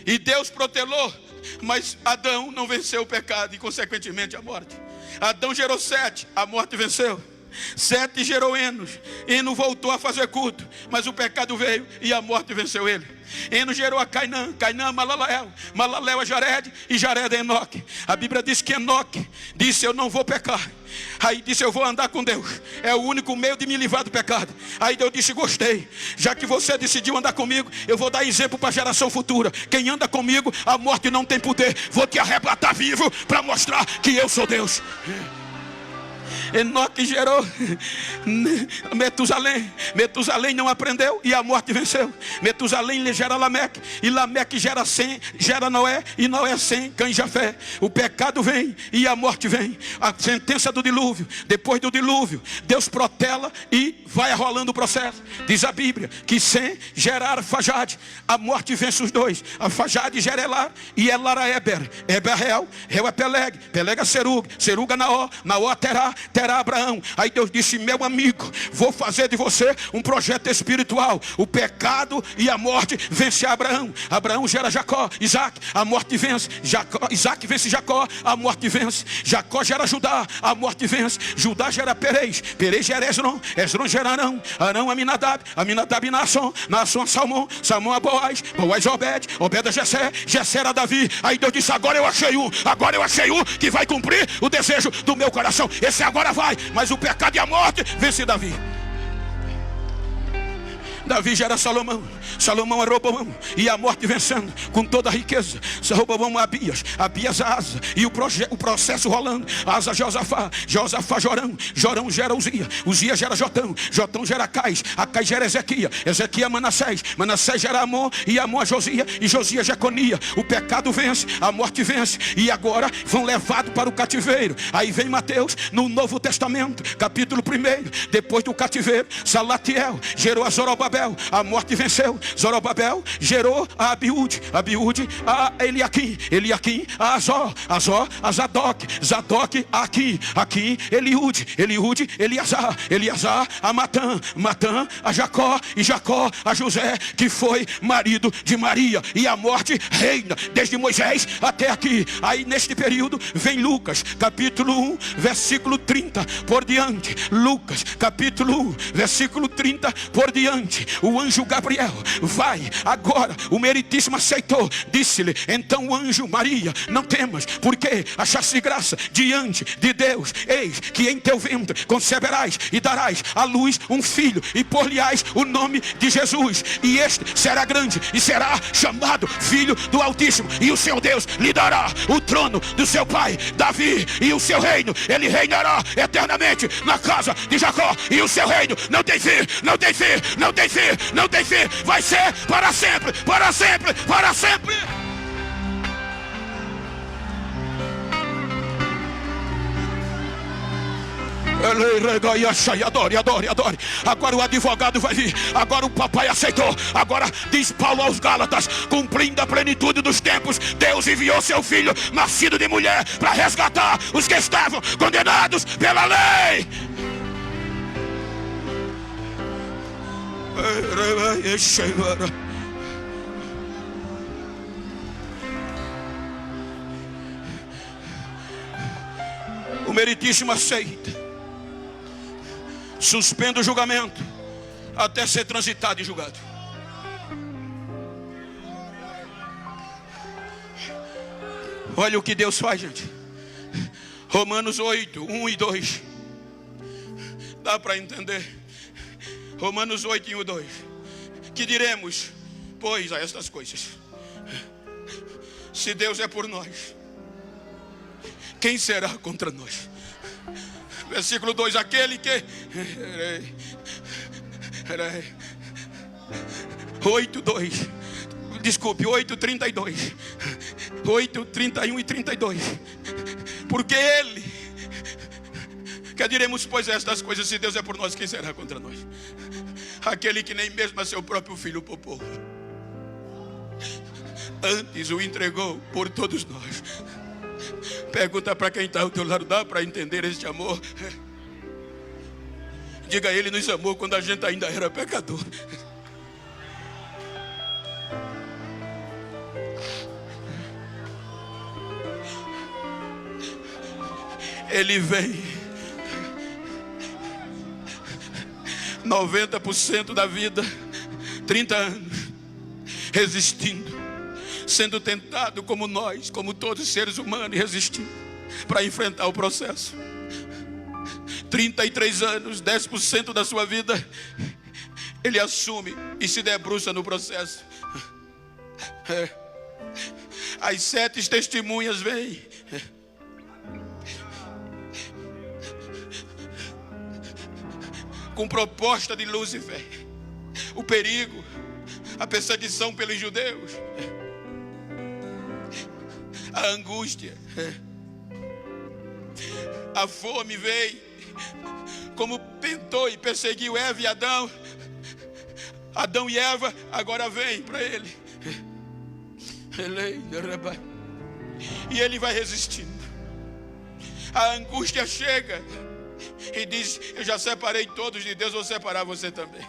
e Deus protelou, mas Adão não venceu o pecado e consequentemente a morte. Adão gerou 7, a morte venceu. Sete gerou Enos. Eno voltou a fazer culto, mas o pecado veio e a morte venceu ele. Eno gerou a Cainã, Cainã a Malaléu, Malaléu a Jared e Jared a Enoque. A Bíblia diz que Enoque disse: eu não vou pecar. Aí disse: eu vou andar com Deus, é o único meio de me livrar do pecado. Aí Deus disse: gostei, já que você decidiu andar comigo, eu vou dar exemplo para a geração futura. Quem anda comigo, a morte não tem poder. Vou te arrebatar vivo para mostrar que eu sou Deus. Enoque gerou Metusalém. Metusalém não aprendeu e a morte venceu. Metusalém gera Lameque, e Lameque gera Sem, gera Noé, e Noé Sem, Cã e Jafé. O pecado vem e a morte vem. A sentença do dilúvio. Depois do dilúvio, Deus protela e vai rolando o processo. Diz a Bíblia que Sem gera Arfajade. A morte vence os dois. Arfajade gera Elar e Elar a Eber. Eber a Reu, Reu a Peleg, Peleg a Serug, Serug a Naó, Naó a Terá, Terá a Abraão. Aí Deus disse: meu amigo, vou fazer de você um projeto espiritual. O pecado e a morte vence Abraão. Abraão gera Jacó, Isaac, a morte vence. Isaac vence Jacó, a morte vence. Jacó gera Judá, a morte vence. Judá gera Perez, Perez gera Esron, Esron gera Arão, Arão a Aminadab, Aminadab a Naasson, Naasson a Salmão, Salmão a Boaz, Boaz a Obed, Obed a Jessé, Jessé a Davi. Aí Deus disse: agora eu achei um que vai cumprir o desejo do meu coração. Esse agora vai, mas o pecado e a morte vence Davi. Davi gera Salomão, Salomão a Roboão, e a morte vencendo com toda a riqueza. Roboão a Abias, Abias a Asa, e o processo rolando. Asa Josafá, Josafá Jorão, Jorão gera Uzia, Uzia gera Jotão, Jotão gera Acais, Acais gera Ezequias, Ezequias Manassés, Manassés gera Amon, e Amon a Josia, e Josia Jeconia. O pecado vence, a morte vence, e agora vão levados para o cativeiro. Aí vem Mateus no Novo Testamento, capítulo 1. Depois do cativeiro, Salatiel gerou a Zorobabel, a morte venceu. Zorobabel gerou a Abiúde, Abiúde a Eliaquim, Eliaquim a Azó, Azó a Zadok, Zadok a Aquim, Aquim Eliúde, Eliúde Eliasar, Eliasar a Matã, Matã a Jacó, e Jacó a José, que foi marido de Maria. E a morte reina desde Moisés até aqui. Aí neste período vem Lucas, capítulo 1, versículo 30 por diante. Lucas, capítulo 1, versículo 30 por diante. O anjo Gabriel vai agora, o meritíssimo aceitou. Disse-lhe então o anjo: Maria, não temas, porque achaste graça diante de Deus. Eis que em teu ventre conceberás e darás à luz um filho, e por-lhe-ás o nome de Jesus. E este será grande e será chamado Filho do Altíssimo. E o seu Deus lhe dará o trono do seu pai Davi, e o seu reino, ele reinará eternamente na casa de Jacó. E o seu reino não tem fim, não tem fim, não tem fim, não tem fim. Vai ser para sempre, para sempre, para sempre. Adore, adore, adore. Agora o advogado vai vir. Agora o papai aceitou. Agora diz Paulo aos Gálatas: cumprindo a plenitude dos tempos, Deus enviou seu filho, nascido de mulher, para resgatar os que estavam condenados pela lei. O meritíssimo aceita, suspende o julgamento até ser transitado e julgado. Olha o que Deus faz, gente. Romanos 8, 1 e 2. Dá para entender? Romanos 8, 1 e 2. Que diremos, pois, a estas coisas? Se Deus é por nós, quem será contra nós? Versículo 2. Aquele que 8:2. Desculpe, 8:32. 8:31 e 32. Porque ele, que diremos, pois, estas coisas? Se Deus é por nós, quem será contra nós? Aquele que nem mesmo a seu próprio filho poupou, antes o entregou por todos nós. Pergunta para quem está ao teu lado: dá para entender este amor? Diga: ele nos amou quando a gente ainda era pecador. Ele vem 90% da vida, 30 anos, resistindo, sendo tentado como nós, como todos os seres humanos, resistindo para enfrentar o processo. 33 anos, 10% da sua vida, ele assume e se debruça no processo. As 7 testemunhas vêm. Com proposta de Lúcifer, o perigo, a perseguição pelos judeus, a angústia, a fome veio, como tentou e perseguiu Eva e Adão. Adão e Eva agora vem para ele. E ele vai resistindo. A angústia chega e diz: eu já separei todos de Deus, vou separar você também.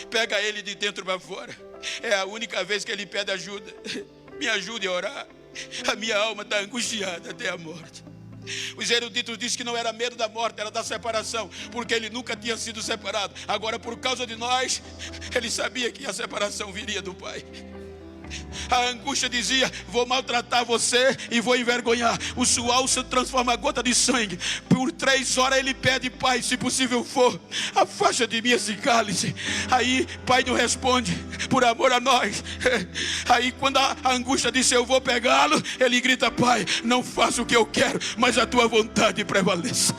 Pega ele de dentro para fora. É a única vez que ele pede ajuda. Me ajude a orar. A minha alma está angustiada até a morte. Os eruditos dizem que não era medo da morte, era da separação, porque ele nunca tinha sido separado. Agora, por causa de nós, ele sabia que a separação viria do Pai. A angústia dizia: vou maltratar você e vou envergonhar. O suor se transforma em gota de sangue. Por 3 horas ele pede: Pai, se possível for, afasta de mim esse cálice. Aí Pai não responde, por amor a nós. Aí quando a angústia disse: eu vou pegá-lo, ele grita: Pai, não faça o que eu quero, mas a tua vontade prevaleça.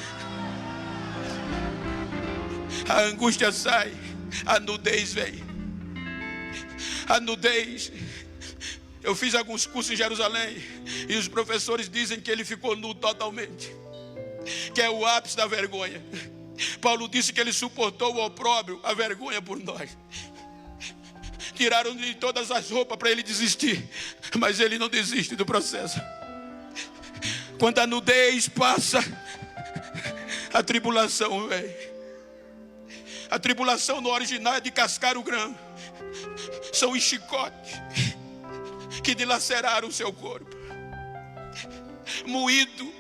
A angústia sai, a nudez vem. A nudez. Eu fiz alguns cursos em Jerusalém e os professores dizem que ele ficou nu totalmente, que é o ápice da vergonha. Paulo disse que ele suportou o opróbrio, a vergonha por nós. Tiraram-lhe todas as roupas para ele desistir, mas ele não desiste do processo. Quando a nudez passa, a tribulação vem. A tribulação no original é de cascar o grão. São os chicotes que dilaceraram o seu corpo, moído.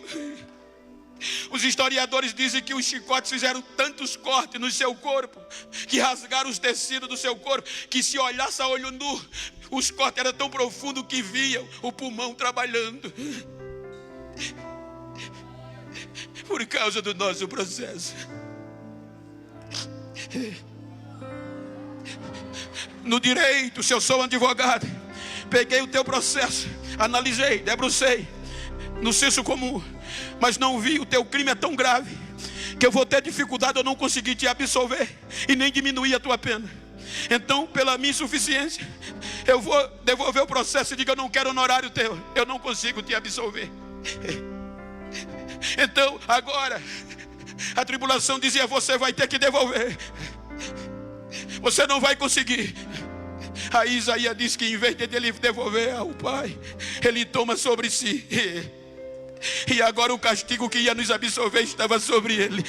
Os historiadores dizem que os chicotes fizeram tantos cortes no seu corpo, que rasgaram os tecidos do seu corpo, que se olhasse a olho nu, os cortes eram tão profundos que viam o pulmão trabalhando. Por causa do nosso processo. No direito, se eu sou advogado, peguei o teu processo, analisei, debrucei no senso comum, mas não vi, o teu crime é tão grave que eu vou ter dificuldade, eu não conseguir te absolver e nem diminuir a tua pena. Então, pela minha insuficiência, eu vou devolver o processo e digo: eu não quero honorário teu, eu não consigo te absolver. Então, agora, a tribulação dizia: você vai ter que devolver, você não vai conseguir. Aí Isaías diz que em vez de ele devolver ao Pai, ele toma sobre si. E agora o castigo que ia nos absolver estava sobre ele.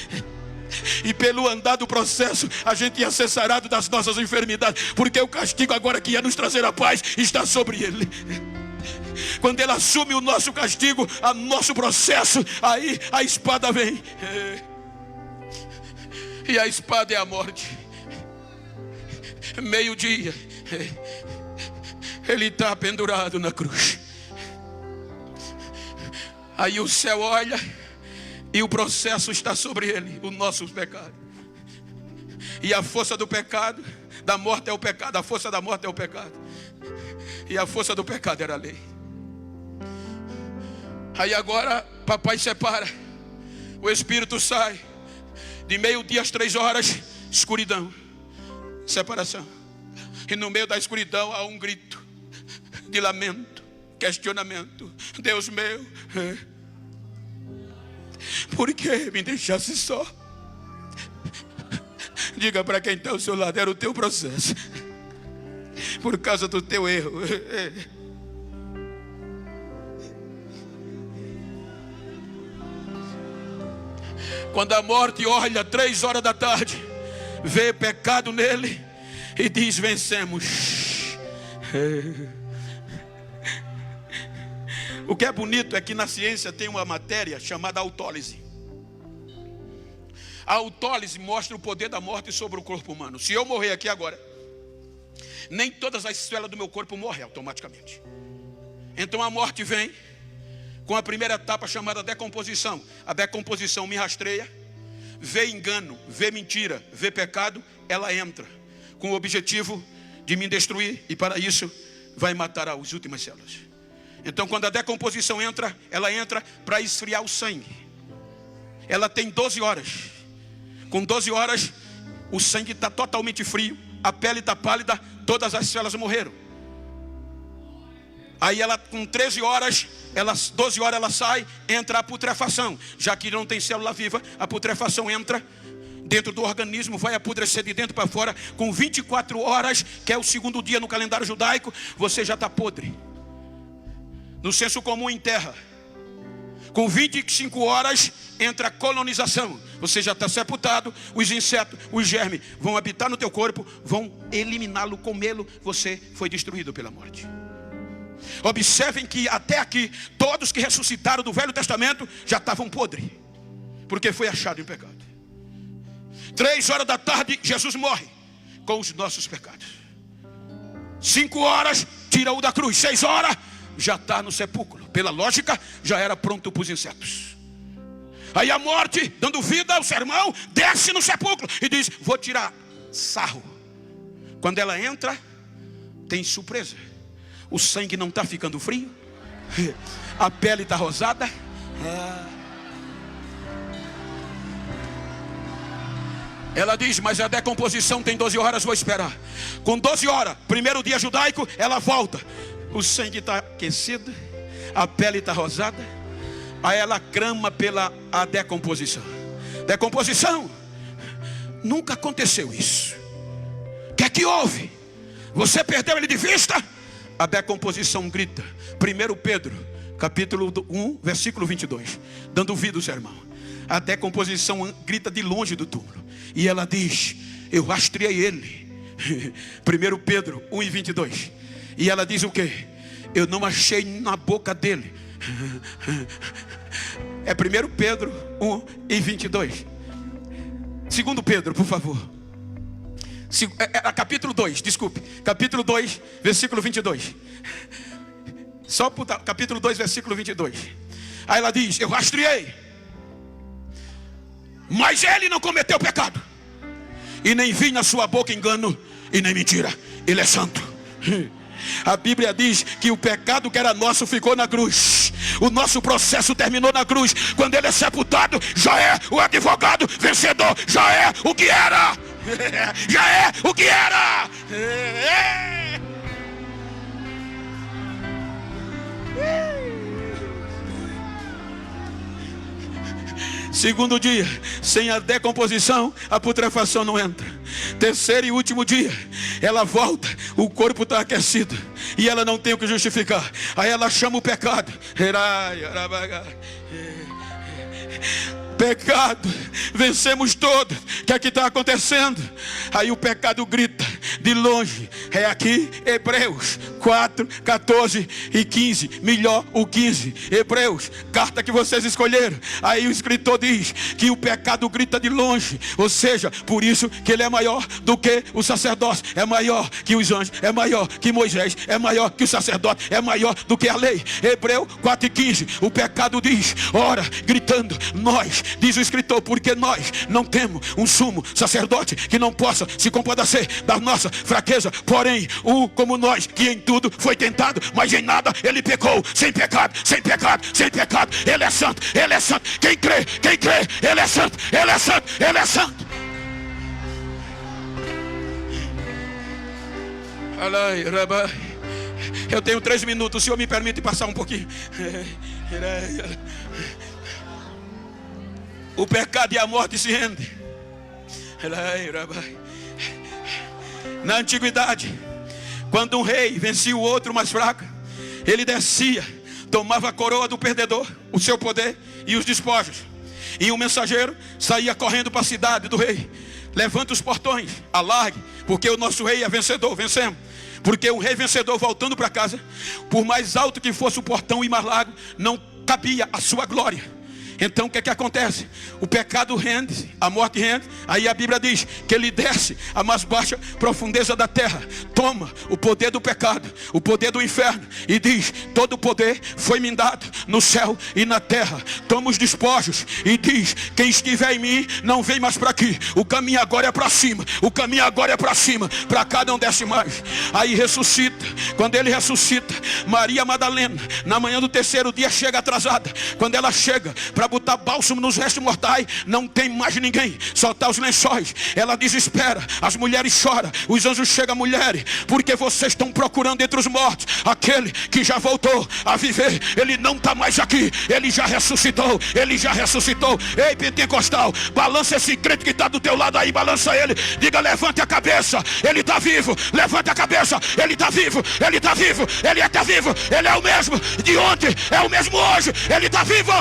E pelo andar do processo, a gente ia ser sarado das nossas enfermidades, porque o castigo agora que ia nos trazer a paz está sobre ele. Quando ele assume o nosso castigo, o nosso processo, aí a espada vem. E a espada é a morte. Meio-dia, ele está pendurado na cruz. Aí o céu olha e o processo está sobre ele, o nosso pecado. E a força do pecado, da morte é o pecado. A força da morte é o pecado. E a força do pecado era a lei. Aí agora papai separa, o Espírito sai. De meio-dia às 3 horas, escuridão, separação. E no meio da escuridão há um grito de lamento, questionamento: Deus meu, por que me deixasse só? Diga para quem está ao seu lado: era o teu processo, por causa do teu erro. Quando a morte olha 3 horas da tarde, vê pecado nele e diz: vencemos. O que é bonito é que na ciência tem uma matéria chamada autólise. A autólise mostra o poder da morte sobre o corpo humano. Se eu morrer aqui agora, nem todas as células do meu corpo morrem automaticamente. Então a morte vem com a primeira etapa chamada decomposição. A decomposição me rastreia, vê engano, vê mentira, vê pecado, ela entra com o objetivo de me destruir e para isso vai matar as últimas células. Então quando a decomposição entra, ela entra para esfriar o sangue. Ela tem 12 horas. Com 12 horas o sangue está totalmente frio, a pele está pálida, todas as células morreram. Aí ela com 13 horas, 12 horas ela sai, entra a putrefação. Já que não tem célula viva, a putrefação entra dentro do organismo, vai apodrecer de dentro para fora. Com 24 horas, que é o segundo dia no calendário judaico, você já está podre. No senso comum enterra. Com 25 horas entra a colonização. Você já está sepultado. Os insetos, os germes vão habitar no teu corpo, vão eliminá-lo, comê-lo. Você foi destruído pela morte. Observem que até aqui todos que ressuscitaram do Velho Testamento já estavam podres, porque foi achado em pecado. 3 horas da tarde Jesus morre com os nossos pecados. 5 horas tira-o da cruz. 6 horas já está no sepulcro. Pela lógica já era pronto para os insetos. Aí a morte, dando vida ao sermão, desce no sepulcro e diz: vou tirar sarro. Quando ela entra, tem surpresa. O sangue não está ficando frio, a pele está rosada. Ela diz: mas a decomposição tem 12 horas, vou esperar. Com 12 horas, primeiro dia judaico, ela volta. O sangue está aquecido, a pele está rosada. Aí ela clama pela a decomposição. Decomposição, nunca aconteceu isso. O que é que houve? Você perdeu ele de vista? A decomposição grita. 1 Pedro, capítulo 1, versículo 22. Dando vida ao sermão. A decomposição grita de longe do túmulo. E ela diz: eu rastreei ele. 1 Pedro 1 e 22. E ela diz o quê? Eu não achei na boca dele. É 1 Pedro 1 e 22. 2 Pedro, por favor. Capítulo 2, desculpe. Capítulo 2, versículo 22. Só capítulo 2, versículo 22. Aí ela diz: eu rastreei, mas ele não cometeu pecado, e nem vi na sua boca engano e nem mentira. Ele é santo. A Bíblia diz que o pecado que era nosso ficou na cruz. O nosso processo terminou na cruz. Quando ele é sepultado, já é o advogado vencedor. Já é o que era. Já é o que era. Segundo dia, sem a decomposição, a putrefação não entra. Terceiro e último dia, ela volta, o corpo está aquecido e ela não tem o que justificar. Aí ela chama o pecado. Pecado, vencemos todos. O que é que está acontecendo? Aí o pecado grita de longe. É aqui, Hebreus 4, 14 e 15. Melhor o 15. Hebreus, carta que vocês escolheram. Aí o escritor diz que o pecado grita de longe. Ou seja, por isso que ele é maior do que o sacerdócio, é maior que os anjos, é maior que Moisés, é maior que o sacerdote, é maior do que a lei. Hebreus 4 e 15. O pecado diz, ora, gritando, nós, diz o escritor, porque nós não temos um sumo sacerdote que não possa se compadecer da nossa fraqueza, porém, como nós, que em tudo foi tentado, mas em nada ele pecou, sem pecado, sem pecado, sem pecado. Ele é santo, ele é santo. Quem crê, ele é santo, ele é santo, ele é santo. Eu tenho 3 minutos, o senhor me permite passar um pouquinho? O pecado e a morte se rendem. Na antiguidade, quando um rei vencia o outro mais fraco, ele descia, tomava a coroa do perdedor, o seu poder e os despojos, e um mensageiro saía correndo para a cidade do rei: levanta os portões, alargue, porque o nosso rei é vencedor, vencemos. Porque um rei vencedor voltando para casa, por mais alto que fosse o portão e mais largo, não cabia a sua glória. Então o que é que acontece? O pecado rende, a morte rende. Aí a Bíblia diz que ele desce à mais baixa profundeza da terra, toma o poder do pecado, o poder do inferno, e diz: todo o poder foi me dado no céu e na terra. Toma os despojos e diz: quem estiver em mim não vem mais para aqui. O caminho agora é para cima. O caminho agora é para cima. Para cá não desce mais. Aí ressuscita. Quando ele ressuscita, Maria Madalena, na manhã do terceiro dia, chega atrasada. Quando ela chega para botar bálsamo nos restos mortais, não tem mais ninguém, só está os lençóis. Ela desespera, as mulheres choram. Os anjos chegam: mulheres, porque vocês estão procurando entre os mortos aquele que já voltou a viver. Ele não está mais aqui, ele já ressuscitou. Ele já ressuscitou. Ei, pentecostal, balança esse crente que está do teu lado aí, balança ele. Diga: levante a cabeça, ele está vivo. Levante a cabeça, ele está vivo. Ele está vivo, ele está vivo. Ele é o mesmo de ontem, é o mesmo hoje. Ele está vivo.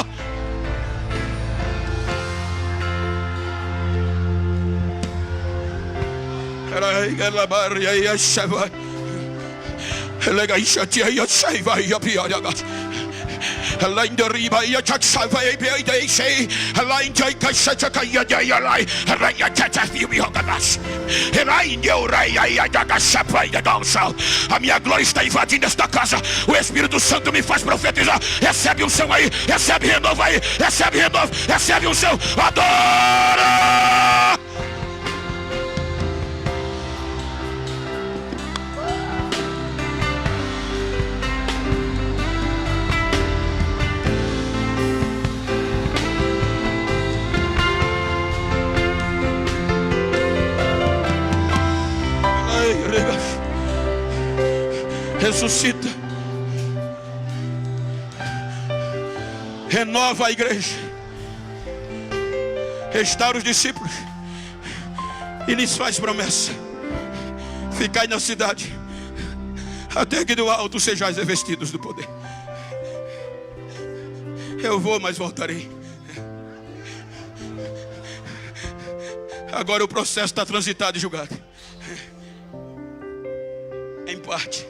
A minha glória está invadindo esta casa. O Espírito Santo me faz profetizar. Recebe unção aí, recebe renovo aí, recebe renovo, recebe unção. Adora! Ressuscita, renova a igreja, restaura os discípulos e lhes faz promessa: ficai na cidade até que do alto sejais revestidos do poder. Eu vou, mas voltarei. Agora o processo está transitado e julgado, em parte.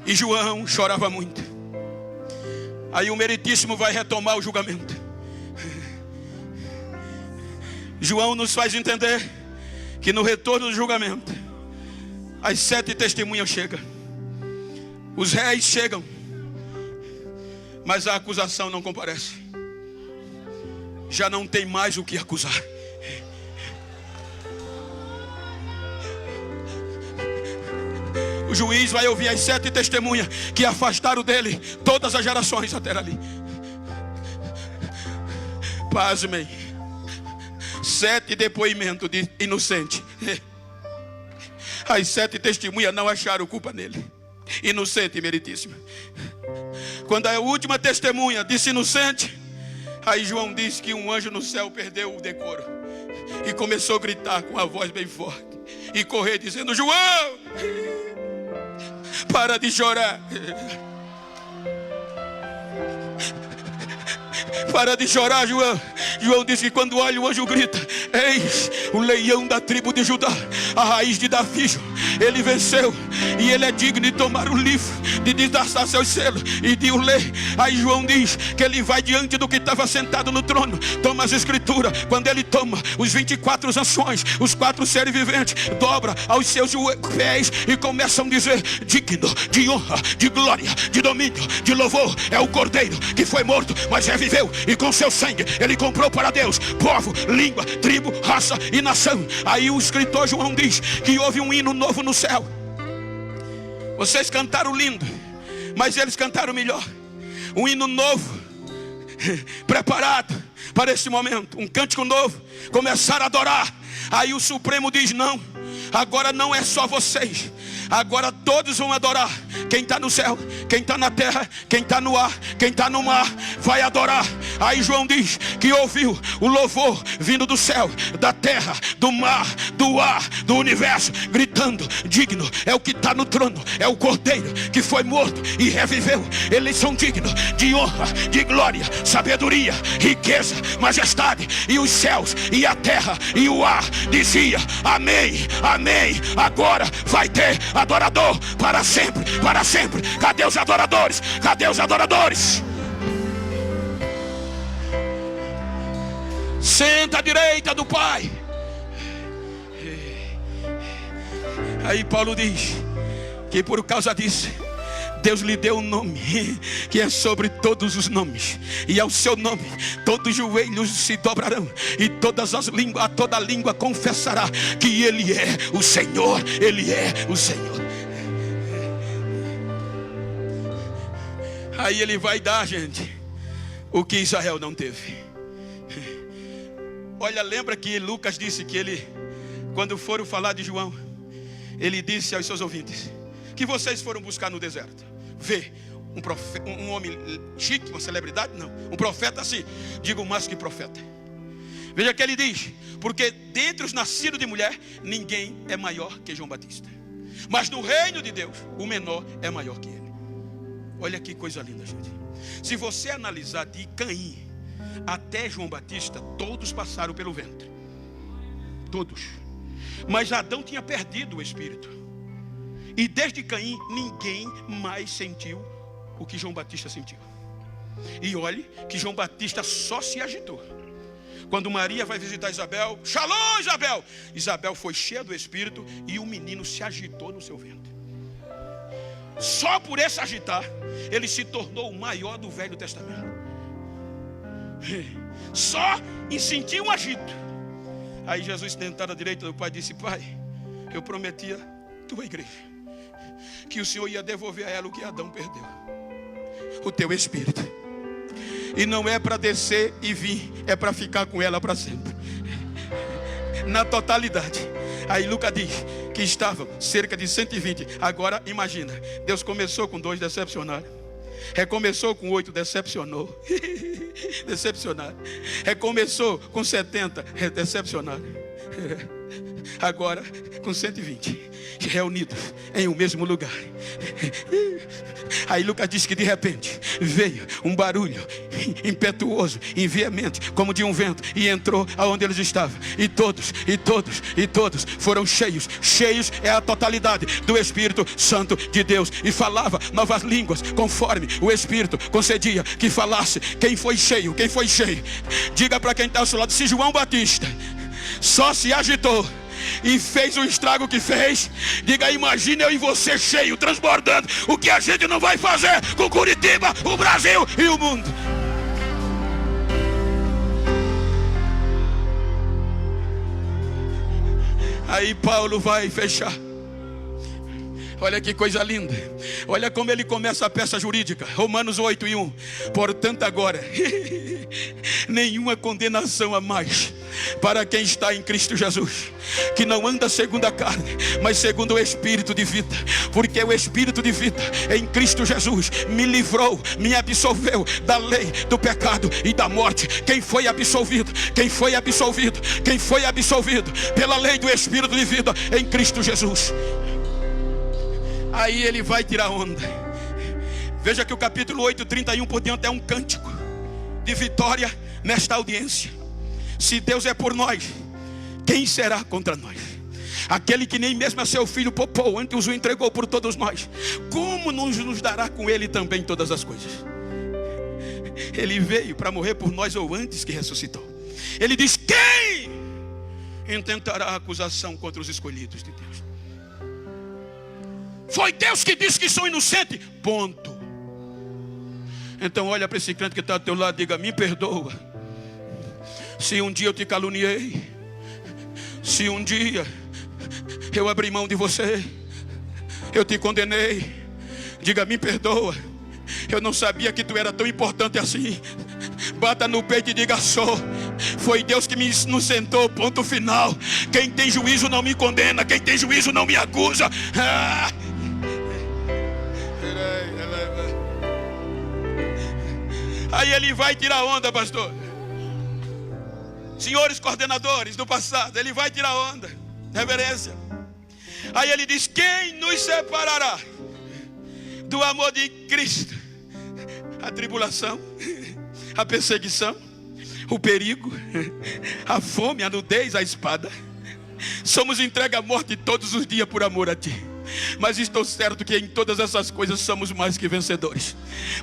E João chorava muito. Aí o meritíssimo vai retomar o julgamento. João nos faz entender que no retorno do julgamento, as 7 testemunhas chegam, os réis chegam, mas a acusação não comparece. Já não tem mais o que acusar. O juiz vai ouvir as 7 testemunhas que afastaram dele todas as gerações até ali. Pasmem, 7 depoimentos de inocente. As 7 testemunhas não acharam culpa nele. Inocente e meritíssimo. Quando a última testemunha disse inocente, aí João disse que um anjo no céu perdeu o decoro e começou a gritar com a voz bem forte e correr dizendo: João, para de chorar. Para de chorar, João. João disse que quando olha o anjo grita: eis o leão da tribo de Judá, a raiz de Davi. Ele venceu e ele é digno de tomar o livro, de desdaçar seus selos e de o ler. Aí João diz que ele vai diante do que estava sentado no trono, toma as escrituras. Quando ele toma, os 24 anciões, os 4 seres viventes, dobra aos seus pés e começam a dizer: digno de honra, de glória, de domínio, de louvor é o Cordeiro que foi morto, mas reviveu, e com seu sangue ele comprou para Deus povo, língua, tribo, raça e nação. Aí o escritor João diz que houve um hino novo no céu. Vocês cantaram lindo, mas eles cantaram melhor. Um hino novo, preparado para esse momento, um cântico novo. Começaram a adorar. Aí o Supremo diz: não, agora não é só vocês, agora todos vão adorar. Quem está no céu, quem está na terra, quem está no ar, quem está no mar, vai adorar. Aí João diz que ouviu o louvor vindo do céu, da terra, do mar, do ar, do universo, gritando: digno é o que está no trono, é o Cordeiro que foi morto e reviveu. Eles são dignos de honra, de glória, sabedoria, riqueza, majestade. E os céus e a terra e o ar dizia: amém, amém. Agora vai ter adorador para sempre, para sempre. Cadê os adoradores? Cadê os adoradores? Senta à direita do Pai. Aí Paulo diz que por causa disso Deus lhe deu um nome que é sobre todos os nomes, e ao seu nome todos os joelhos se dobrarão e todas as línguas, toda língua confessará que Ele é o Senhor. Ele é o Senhor. Aí Ele vai dar, gente, o que Israel não teve. Olha, lembra que Lucas disse que ele, quando foram falar de João, ele disse aos seus ouvintes: que vocês foram buscar no deserto? Vê um homem chique, uma celebridade? Não, um profeta assim. Digo mais que profeta. Veja que ele diz: porque dentre os nascidos de mulher, ninguém é maior que João Batista, mas no reino de Deus, o menor é maior que ele. Olha que coisa linda, gente. Se você analisar de Caim até João Batista, todos passaram pelo ventre. Todos. Mas Adão tinha perdido o espírito. E desde Caim, ninguém mais sentiu o que João Batista sentiu. E olhe que João Batista só se agitou quando Maria vai visitar Isabel. Shalom, Isabel! Isabel foi cheia do espírito e o menino se agitou no seu ventre. Só por esse agitar, ele se tornou o maior do Velho Testamento. Só em sentir um agito. Aí Jesus, sentado à direita do Pai, disse: Pai, eu prometi a tua igreja que o Senhor ia devolver a ela o que Adão perdeu, o teu espírito. E não é para descer e vir, é para ficar com ela para sempre, na totalidade. Aí Lucas diz que estavam cerca de 120. Agora imagina, Deus começou com 2, decepcionaram. Recomeçou com 8, decepcionou. Decepcionado. Recomeçou com 70, decepcionado. Agora com 120 reunidos em um mesmo lugar. Aí Lucas diz que de repente veio um barulho impetuoso, veemente, como de um vento, e entrou aonde eles estavam. E todos foram cheios. Cheios é a totalidade do Espírito Santo de Deus. E falava novas línguas, conforme o Espírito concedia que falasse. Quem foi cheio? Quem foi cheio? Diga para quem está ao seu lado: se João Batista só se agitou e fez o estrago que fez, diga: imagine eu e você cheio, transbordando, o que a gente não vai fazer com Curitiba, o Brasil e o mundo. Aí Paulo vai fechar. Olha que coisa linda. Olha como ele começa a peça jurídica. Romanos 8:1. Portanto agora nenhuma condenação a mais para quem está em Cristo Jesus, que não anda segundo a carne, mas segundo o Espírito de vida. Porque o Espírito de vida em Cristo Jesus me livrou, me absolveu da lei, do pecado e da morte. Quem foi absolvido? Quem foi absolvido? Quem foi absolvido pela lei do Espírito de vida em Cristo Jesus. Aí ele vai tirar onda. Veja que o capítulo 8, 31 por diante é um cântico de vitória nesta audiência. Se Deus é por nós, quem será contra nós? Aquele que nem mesmo a seu filho poupou, antes o entregou por todos nós, como nos dará com ele também todas as coisas? Ele veio para morrer por nós, ou antes que ressuscitou. Ele diz: quem intentará acusação contra os escolhidos de Deus? Foi Deus que disse que são inocentes, ponto. Então olha para esse crente que está ao teu lado e diga: me perdoa se um dia eu te caluniei, se um dia eu abri mão de você, eu te condenei. Diga: me perdoa, eu não sabia que tu era tão importante assim. Bata no peito e diga: sou. Foi Deus que me inocentou, ponto final. Quem tem juízo não me condena, quem tem juízo não me acusa. Aí ele vai tirar onda, pastor. Senhores coordenadores do passado, ele vai tirar onda. Reverência. Aí ele diz: quem nos separará do amor de Cristo? A tribulação, a perseguição, o perigo, a fome, a nudez, a espada. Somos entregues à morte todos os dias por amor a ti. Mas estou certo que em todas essas coisas somos mais que vencedores,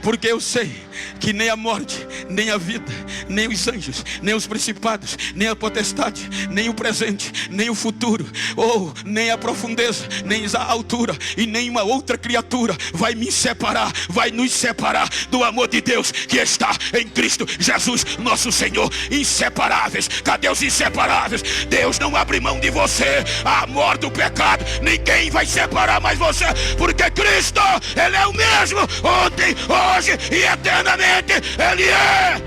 porque eu sei que nem a morte, nem a vida, nem os anjos, nem os principados, nem a potestade, nem o presente, nem o futuro, ou nem a profundeza, nem a altura, e nenhuma outra criatura vai me separar, vai nos separar do amor de Deus que está em Cristo Jesus nosso Senhor. Inseparáveis. Cadê os inseparáveis? Deus não abre mão de você. A morte do pecado, ninguém vai separar mais você, porque Cristo, Ele é o mesmo ontem, hoje e eternamente. Ele é.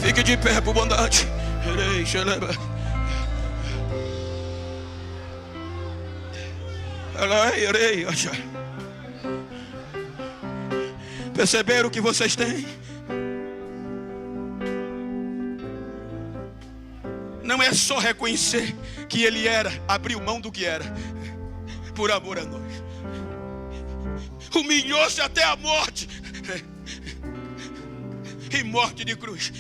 Fique de pé por bondade. Perceberam o que vocês têm? Não é só reconhecer que ele era, abriu mão do que era, por amor a nós. Humilhou-se até a morte, e morte de cruz.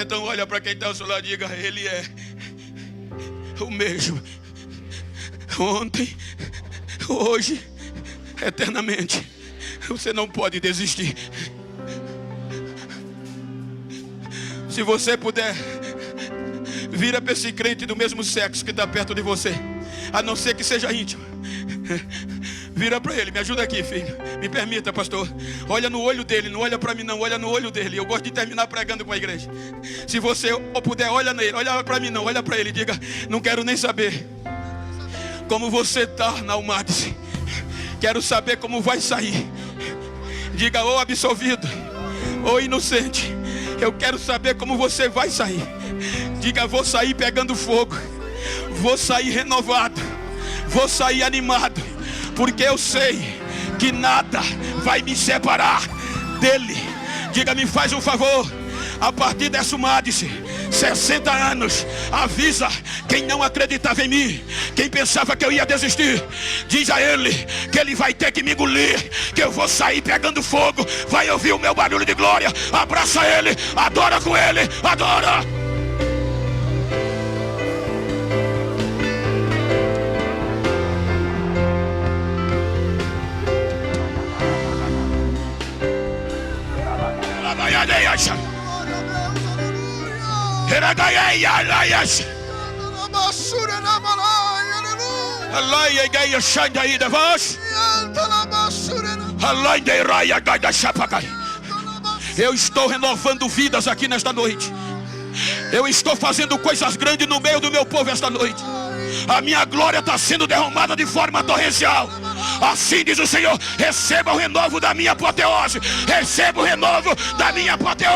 Então olha para quem está ao seu lado e diga: ele é o mesmo, ontem, hoje, eternamente. Você não pode desistir. Se você puder, vira para esse crente do mesmo sexo que está perto de você, a não ser que seja íntimo. Vira para ele: me ajuda aqui, filho. Me permita, pastor. Olha no olho dele, não olha para mim não, olha no olho dele. Eu gosto de terminar pregando com a igreja. Se você puder, olha nele, olha para mim não, olha para ele. Diga: não quero nem saber como você está na Almadice. Quero saber como vai sair. Diga: ou absolvido, ou inocente. Eu quero saber como você vai sair. Diga: vou sair pegando fogo, vou sair renovado, vou sair animado, porque eu sei que nada vai me separar dele. Diga: me faz um favor, a partir dessa Almadice, 60 anos, avisa quem não acreditava em mim, quem pensava que eu ia desistir. Diz a ele que ele vai ter que me engolir, que eu vou sair pegando fogo. Vai ouvir o meu barulho de glória. Abraça ele, adora com ele, adora. Eu estou renovando vidas aqui nesta noite. Eu estou fazendo coisas grandes no meio do meu povo esta noite. A minha glória está sendo derramada de forma torrencial. Assim diz o Senhor: receba o renovo da minha apoteose. Receba o renovo da minha apoteose.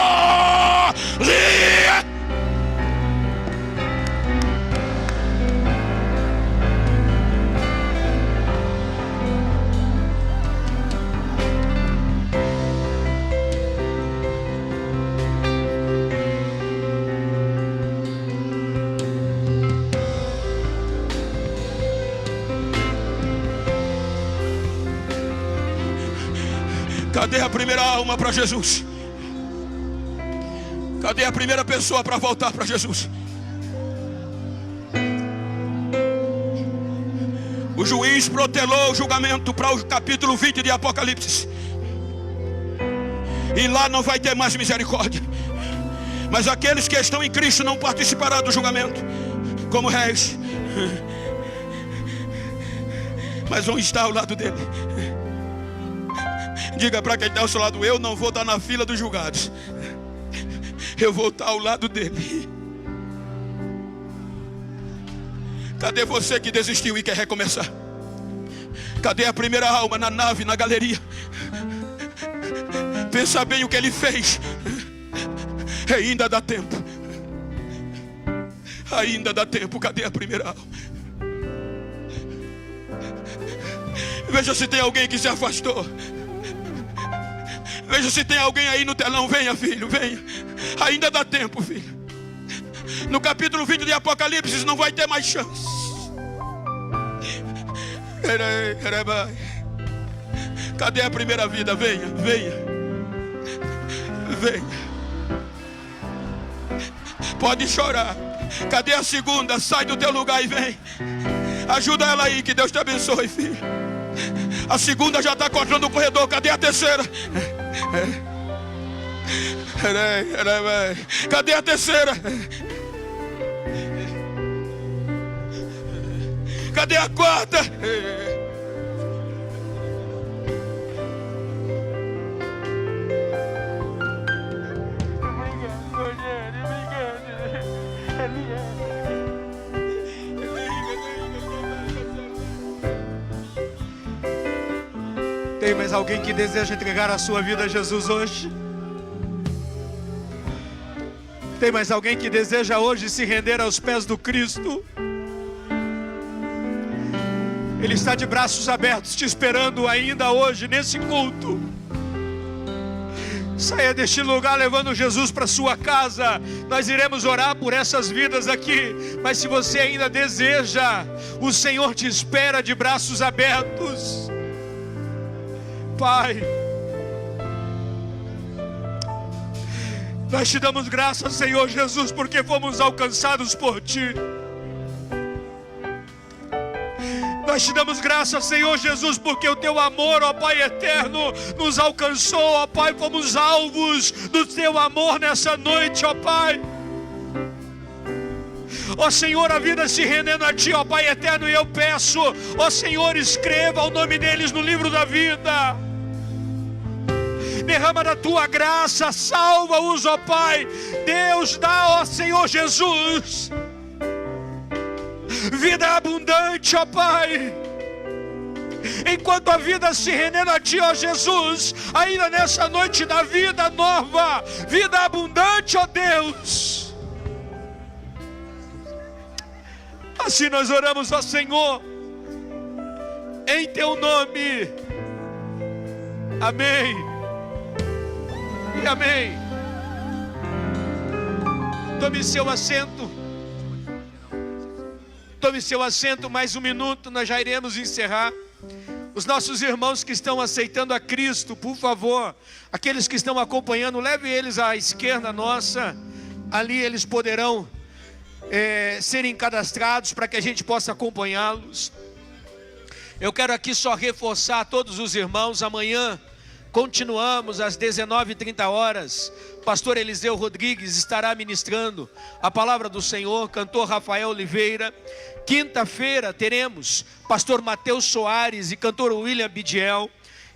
Cadê a primeira alma para Jesus? Cadê a primeira pessoa para voltar para Jesus? O juiz protelou o julgamento para o capítulo 20 de Apocalipse. E lá não vai ter mais misericórdia. Mas aqueles que estão em Cristo não participarão do julgamento como réis, mas vão estar ao lado dele. Diga para quem está ao seu lado: eu não vou estar na fila dos julgados, eu vou estar ao lado dele. Cadê você que desistiu e quer recomeçar? Cadê a primeira alma na nave, na galeria? Pensa bem o que ele fez. Ainda dá tempo. Ainda dá tempo. Cadê a primeira alma? Veja se tem alguém que se afastou. Veja se tem alguém aí no telão. Venha, filho, venha. Ainda dá tempo, filho. No capítulo 20 de Apocalipse não vai ter mais chance. Cadê a primeira vida? Venha, venha. Venha. Pode chorar. Cadê a segunda? Sai do teu lugar e vem. Ajuda ela aí, que Deus te abençoe, filho. A segunda já está cortando o corredor. Cadê a terceira? Cadê a terceira? Cadê a quarta? Tem mais alguém que deseja entregar a sua vida a Jesus hoje? Tem mais alguém que deseja hoje se render aos pés do Cristo? Ele está de braços abertos te esperando ainda hoje nesse culto. Saia deste lugar levando Jesus para sua casa. Nós iremos orar por essas vidas aqui. Mas se você ainda deseja, o Senhor te espera de braços abertos. Pai, nós te damos graças, Senhor Jesus, porque fomos alcançados por Ti. Nós te damos graças, Senhor Jesus, porque o Teu amor, ó Pai eterno, nos alcançou, ó Pai. Fomos alvos do Teu amor nessa noite, ó Pai. Ó Senhor, a vida se rendendo a Ti, ó Pai eterno, e eu peço, ó Senhor, escreva o nome deles no livro da vida. Derrama da Tua graça, salva-os, ó Pai. Deus dá, ó Senhor Jesus, vida abundante, ó Pai. Enquanto a vida se rendendo a Ti, ó Jesus, ainda nessa noite da vida nova, vida abundante, ó Deus. Assim nós oramos, ó Senhor, em Teu nome. Amém e amém. Tome seu assento. Tome seu assento, mais um minuto, nós já iremos encerrar. Os nossos irmãos que estão aceitando a Cristo, por favor, aqueles que estão acompanhando, leve eles à esquerda nossa. Ali eles poderão serem cadastrados para que a gente possa acompanhá-los. Eu quero aqui só reforçar a todos os irmãos. Amanhã continuamos às 19h30. Pastor Eliseu Rodrigues estará ministrando a palavra do Senhor. Cantor Rafael Oliveira. Quinta-feira teremos pastor Mateus Soares e cantor William Bidiel.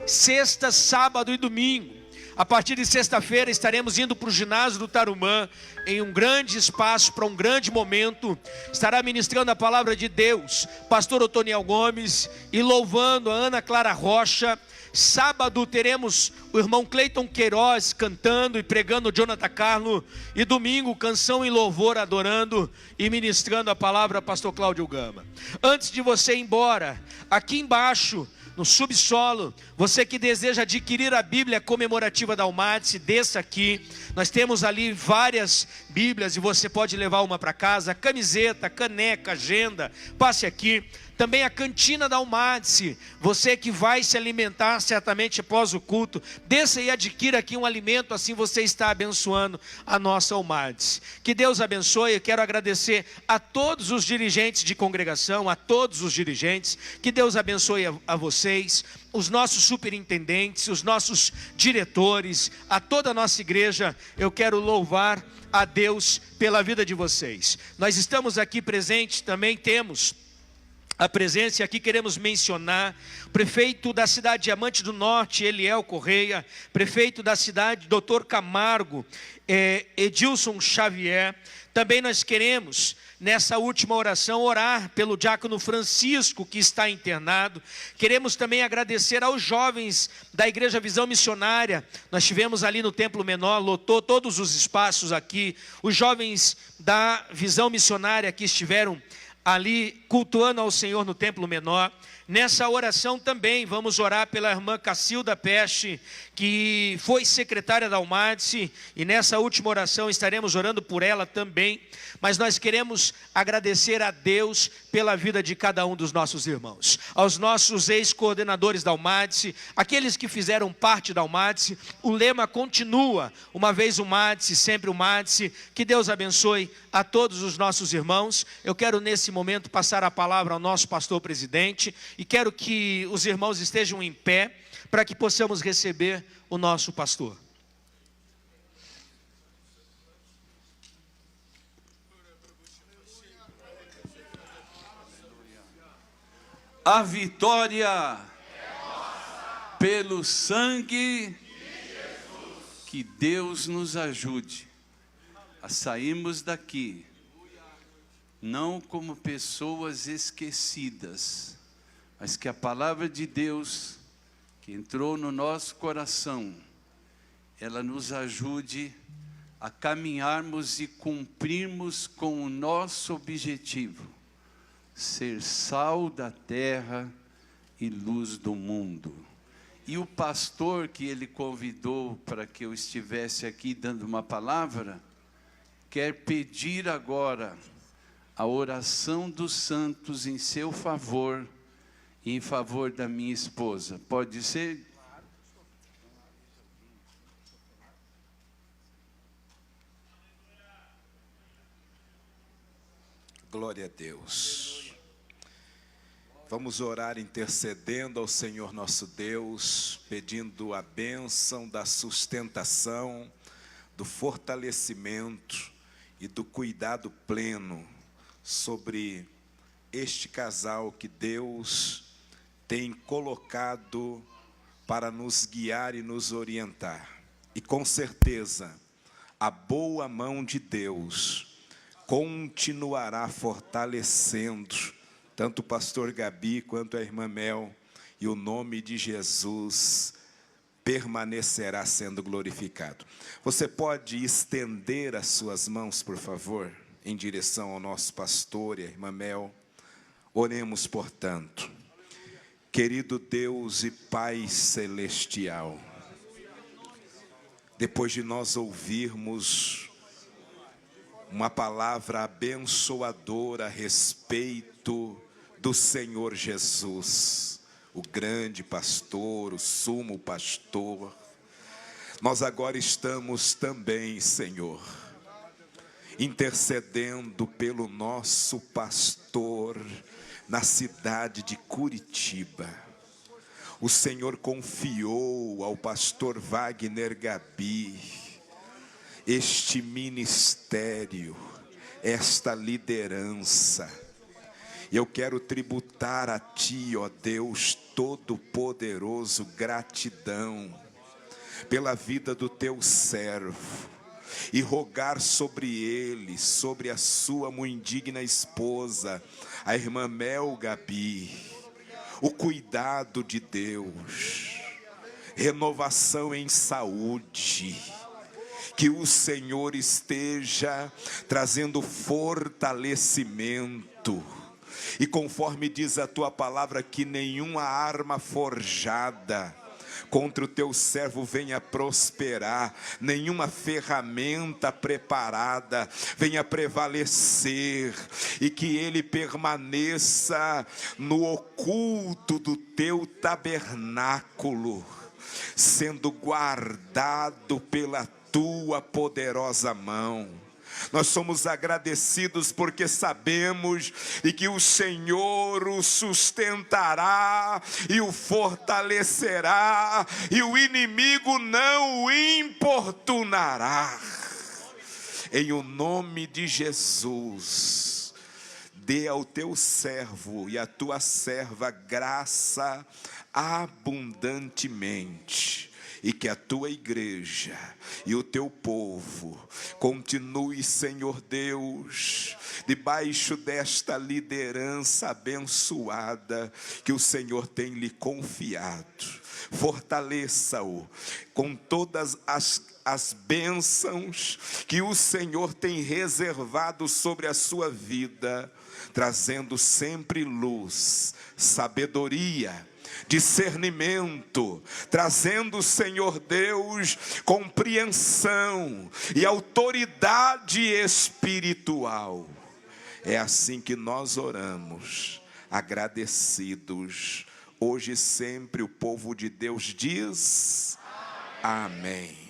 Sexta, sábado e domingo. A partir de sexta-feira estaremos indo para o ginásio do Tarumã, em um grande espaço, para um grande momento. Estará ministrando a palavra de Deus pastor Otoniel Gomes e louvando a Ana Clara Rocha. Sábado teremos o irmão Cleiton Queiroz cantando e pregando o Jonathan Carlo. E domingo, canção e louvor, adorando e ministrando a palavra, pastor Cláudio Gama. Antes de você ir embora, aqui embaixo, no subsolo, você que deseja adquirir a Bíblia comemorativa da Almaty, desça aqui. Nós temos ali várias Bíblias e você pode levar uma para casa. Camiseta, caneca, agenda, passe aqui. Também a cantina da Almaty, você que vai se alimentar certamente após o culto, desça e adquira aqui um alimento, assim você está abençoando a nossa Almaty. Que Deus abençoe. Eu quero agradecer a todos os dirigentes de congregação, a todos os dirigentes, que Deus abençoe a vocês, os nossos superintendentes, os nossos diretores, a toda a nossa igreja. Eu quero louvar a Deus pela vida de vocês. Nós estamos aqui presentes, também temos a presença, aqui queremos mencionar o prefeito da cidade Diamante do Norte, Eliel Correia, prefeito da cidade, Dr. Camargo, Edilson Xavier. Também nós queremos, nessa última oração, orar pelo diácono Francisco, que está internado. Queremos também agradecer aos jovens da Igreja Visão Missionária. Nós tivemos ali no Templo Menor, lotou todos os espaços aqui. Os jovens da Visão Missionária que estiveram ali cultuando ao Senhor no templo menor. Nessa oração também vamos orar pela irmã Cacilda Peste, que foi secretária da Almadice, e nessa última oração estaremos orando por ela também. Mas nós queremos agradecer a Deus pela vida de cada um dos nossos irmãos, aos nossos ex-coordenadores da Almadice, aqueles que fizeram parte da Almadice. O lema continua: uma vez o Almadice, sempre o Almadice. Que Deus abençoe a todos os nossos irmãos. Eu quero nesse momento passar a palavra ao nosso pastor presidente, e quero que os irmãos estejam em pé para que possamos receber o nosso pastor. A vitória pelo sangue de Jesus. Que Deus nos ajude a sairmos daqui não como pessoas esquecidas, mas que a palavra de Deus que entrou no nosso coração, ela nos ajude a caminharmos e cumprirmos com o nosso objetivo: ser sal da terra e luz do mundo. E o pastor que ele convidou para que eu estivesse aqui dando uma palavra, quer pedir agora a oração dos santos em seu favor e em favor da minha esposa. Pode ser? Glória a Deus. Vamos orar intercedendo ao Senhor nosso Deus, pedindo a bênção da sustentação, do fortalecimento e do cuidado pleno sobre este casal que Deus tem colocado para nos guiar e nos orientar. E com certeza, a boa mão de Deus continuará fortalecendo tanto o pastor Gabi quanto a irmã Mel, e o nome de Jesus permanecerá sendo glorificado. Você pode estender as suas mãos, por favor, em direção ao nosso pastor e a irmã Mel. Oremos, portanto. Querido Deus e Pai Celestial, depois de nós ouvirmos uma palavra abençoadora a respeito do Senhor Jesus, o grande pastor, o sumo pastor, nós agora estamos também, Senhor, intercedendo pelo nosso pastor na cidade de Curitiba. O Senhor confiou ao pastor Wagner Gabi este ministério, esta liderança. E eu quero tributar a Ti, ó Deus Todo-Poderoso, gratidão pela vida do Teu servo, e rogar sobre ele, sobre a sua muito digna esposa, a irmã Mel Gabi, o cuidado de Deus, renovação em saúde, que o Senhor esteja trazendo fortalecimento, e conforme diz a Tua palavra, que nenhuma arma forjada contra o Teu servo venha prosperar, nenhuma ferramenta preparada venha prevalecer, e que ele permaneça no oculto do Teu tabernáculo, sendo guardado pela Tua poderosa mão. Nós somos agradecidos porque sabemos e que o Senhor o sustentará e o fortalecerá, e o inimigo não o importunará. Em o nome de Jesus, dê ao Teu servo e à Tua serva graça abundantemente, e que a Tua igreja e o Teu povo continue, Senhor Deus, debaixo desta liderança abençoada que o Senhor tem lhe confiado. Fortaleça-o com todas as as bênçãos que o Senhor tem reservado sobre a sua vida, trazendo sempre luz, sabedoria, discernimento, trazendo, Senhor Deus, compreensão e autoridade espiritual. É assim que nós oramos, agradecidos. Hoje e sempre o povo de Deus diz amém.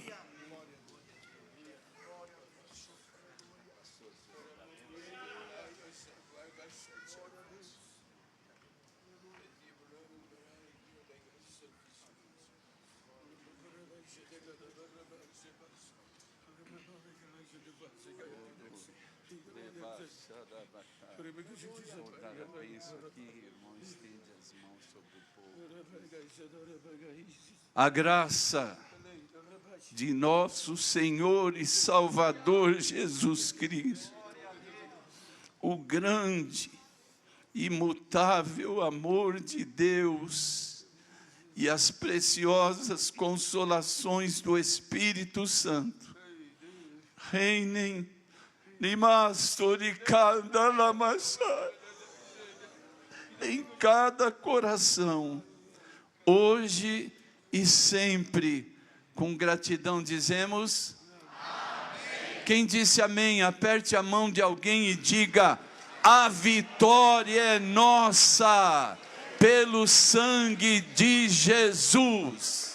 A graça de nosso Senhor e Salvador Jesus Cristo, o grande, imutável amor de Deus e as preciosas consolações do Espírito Santo reinem em cada coração, hoje e sempre. Com gratidão dizemos amém. Quem disse amém, aperte a mão de alguém e diga: a vitória é nossa, pelo sangue de Jesus.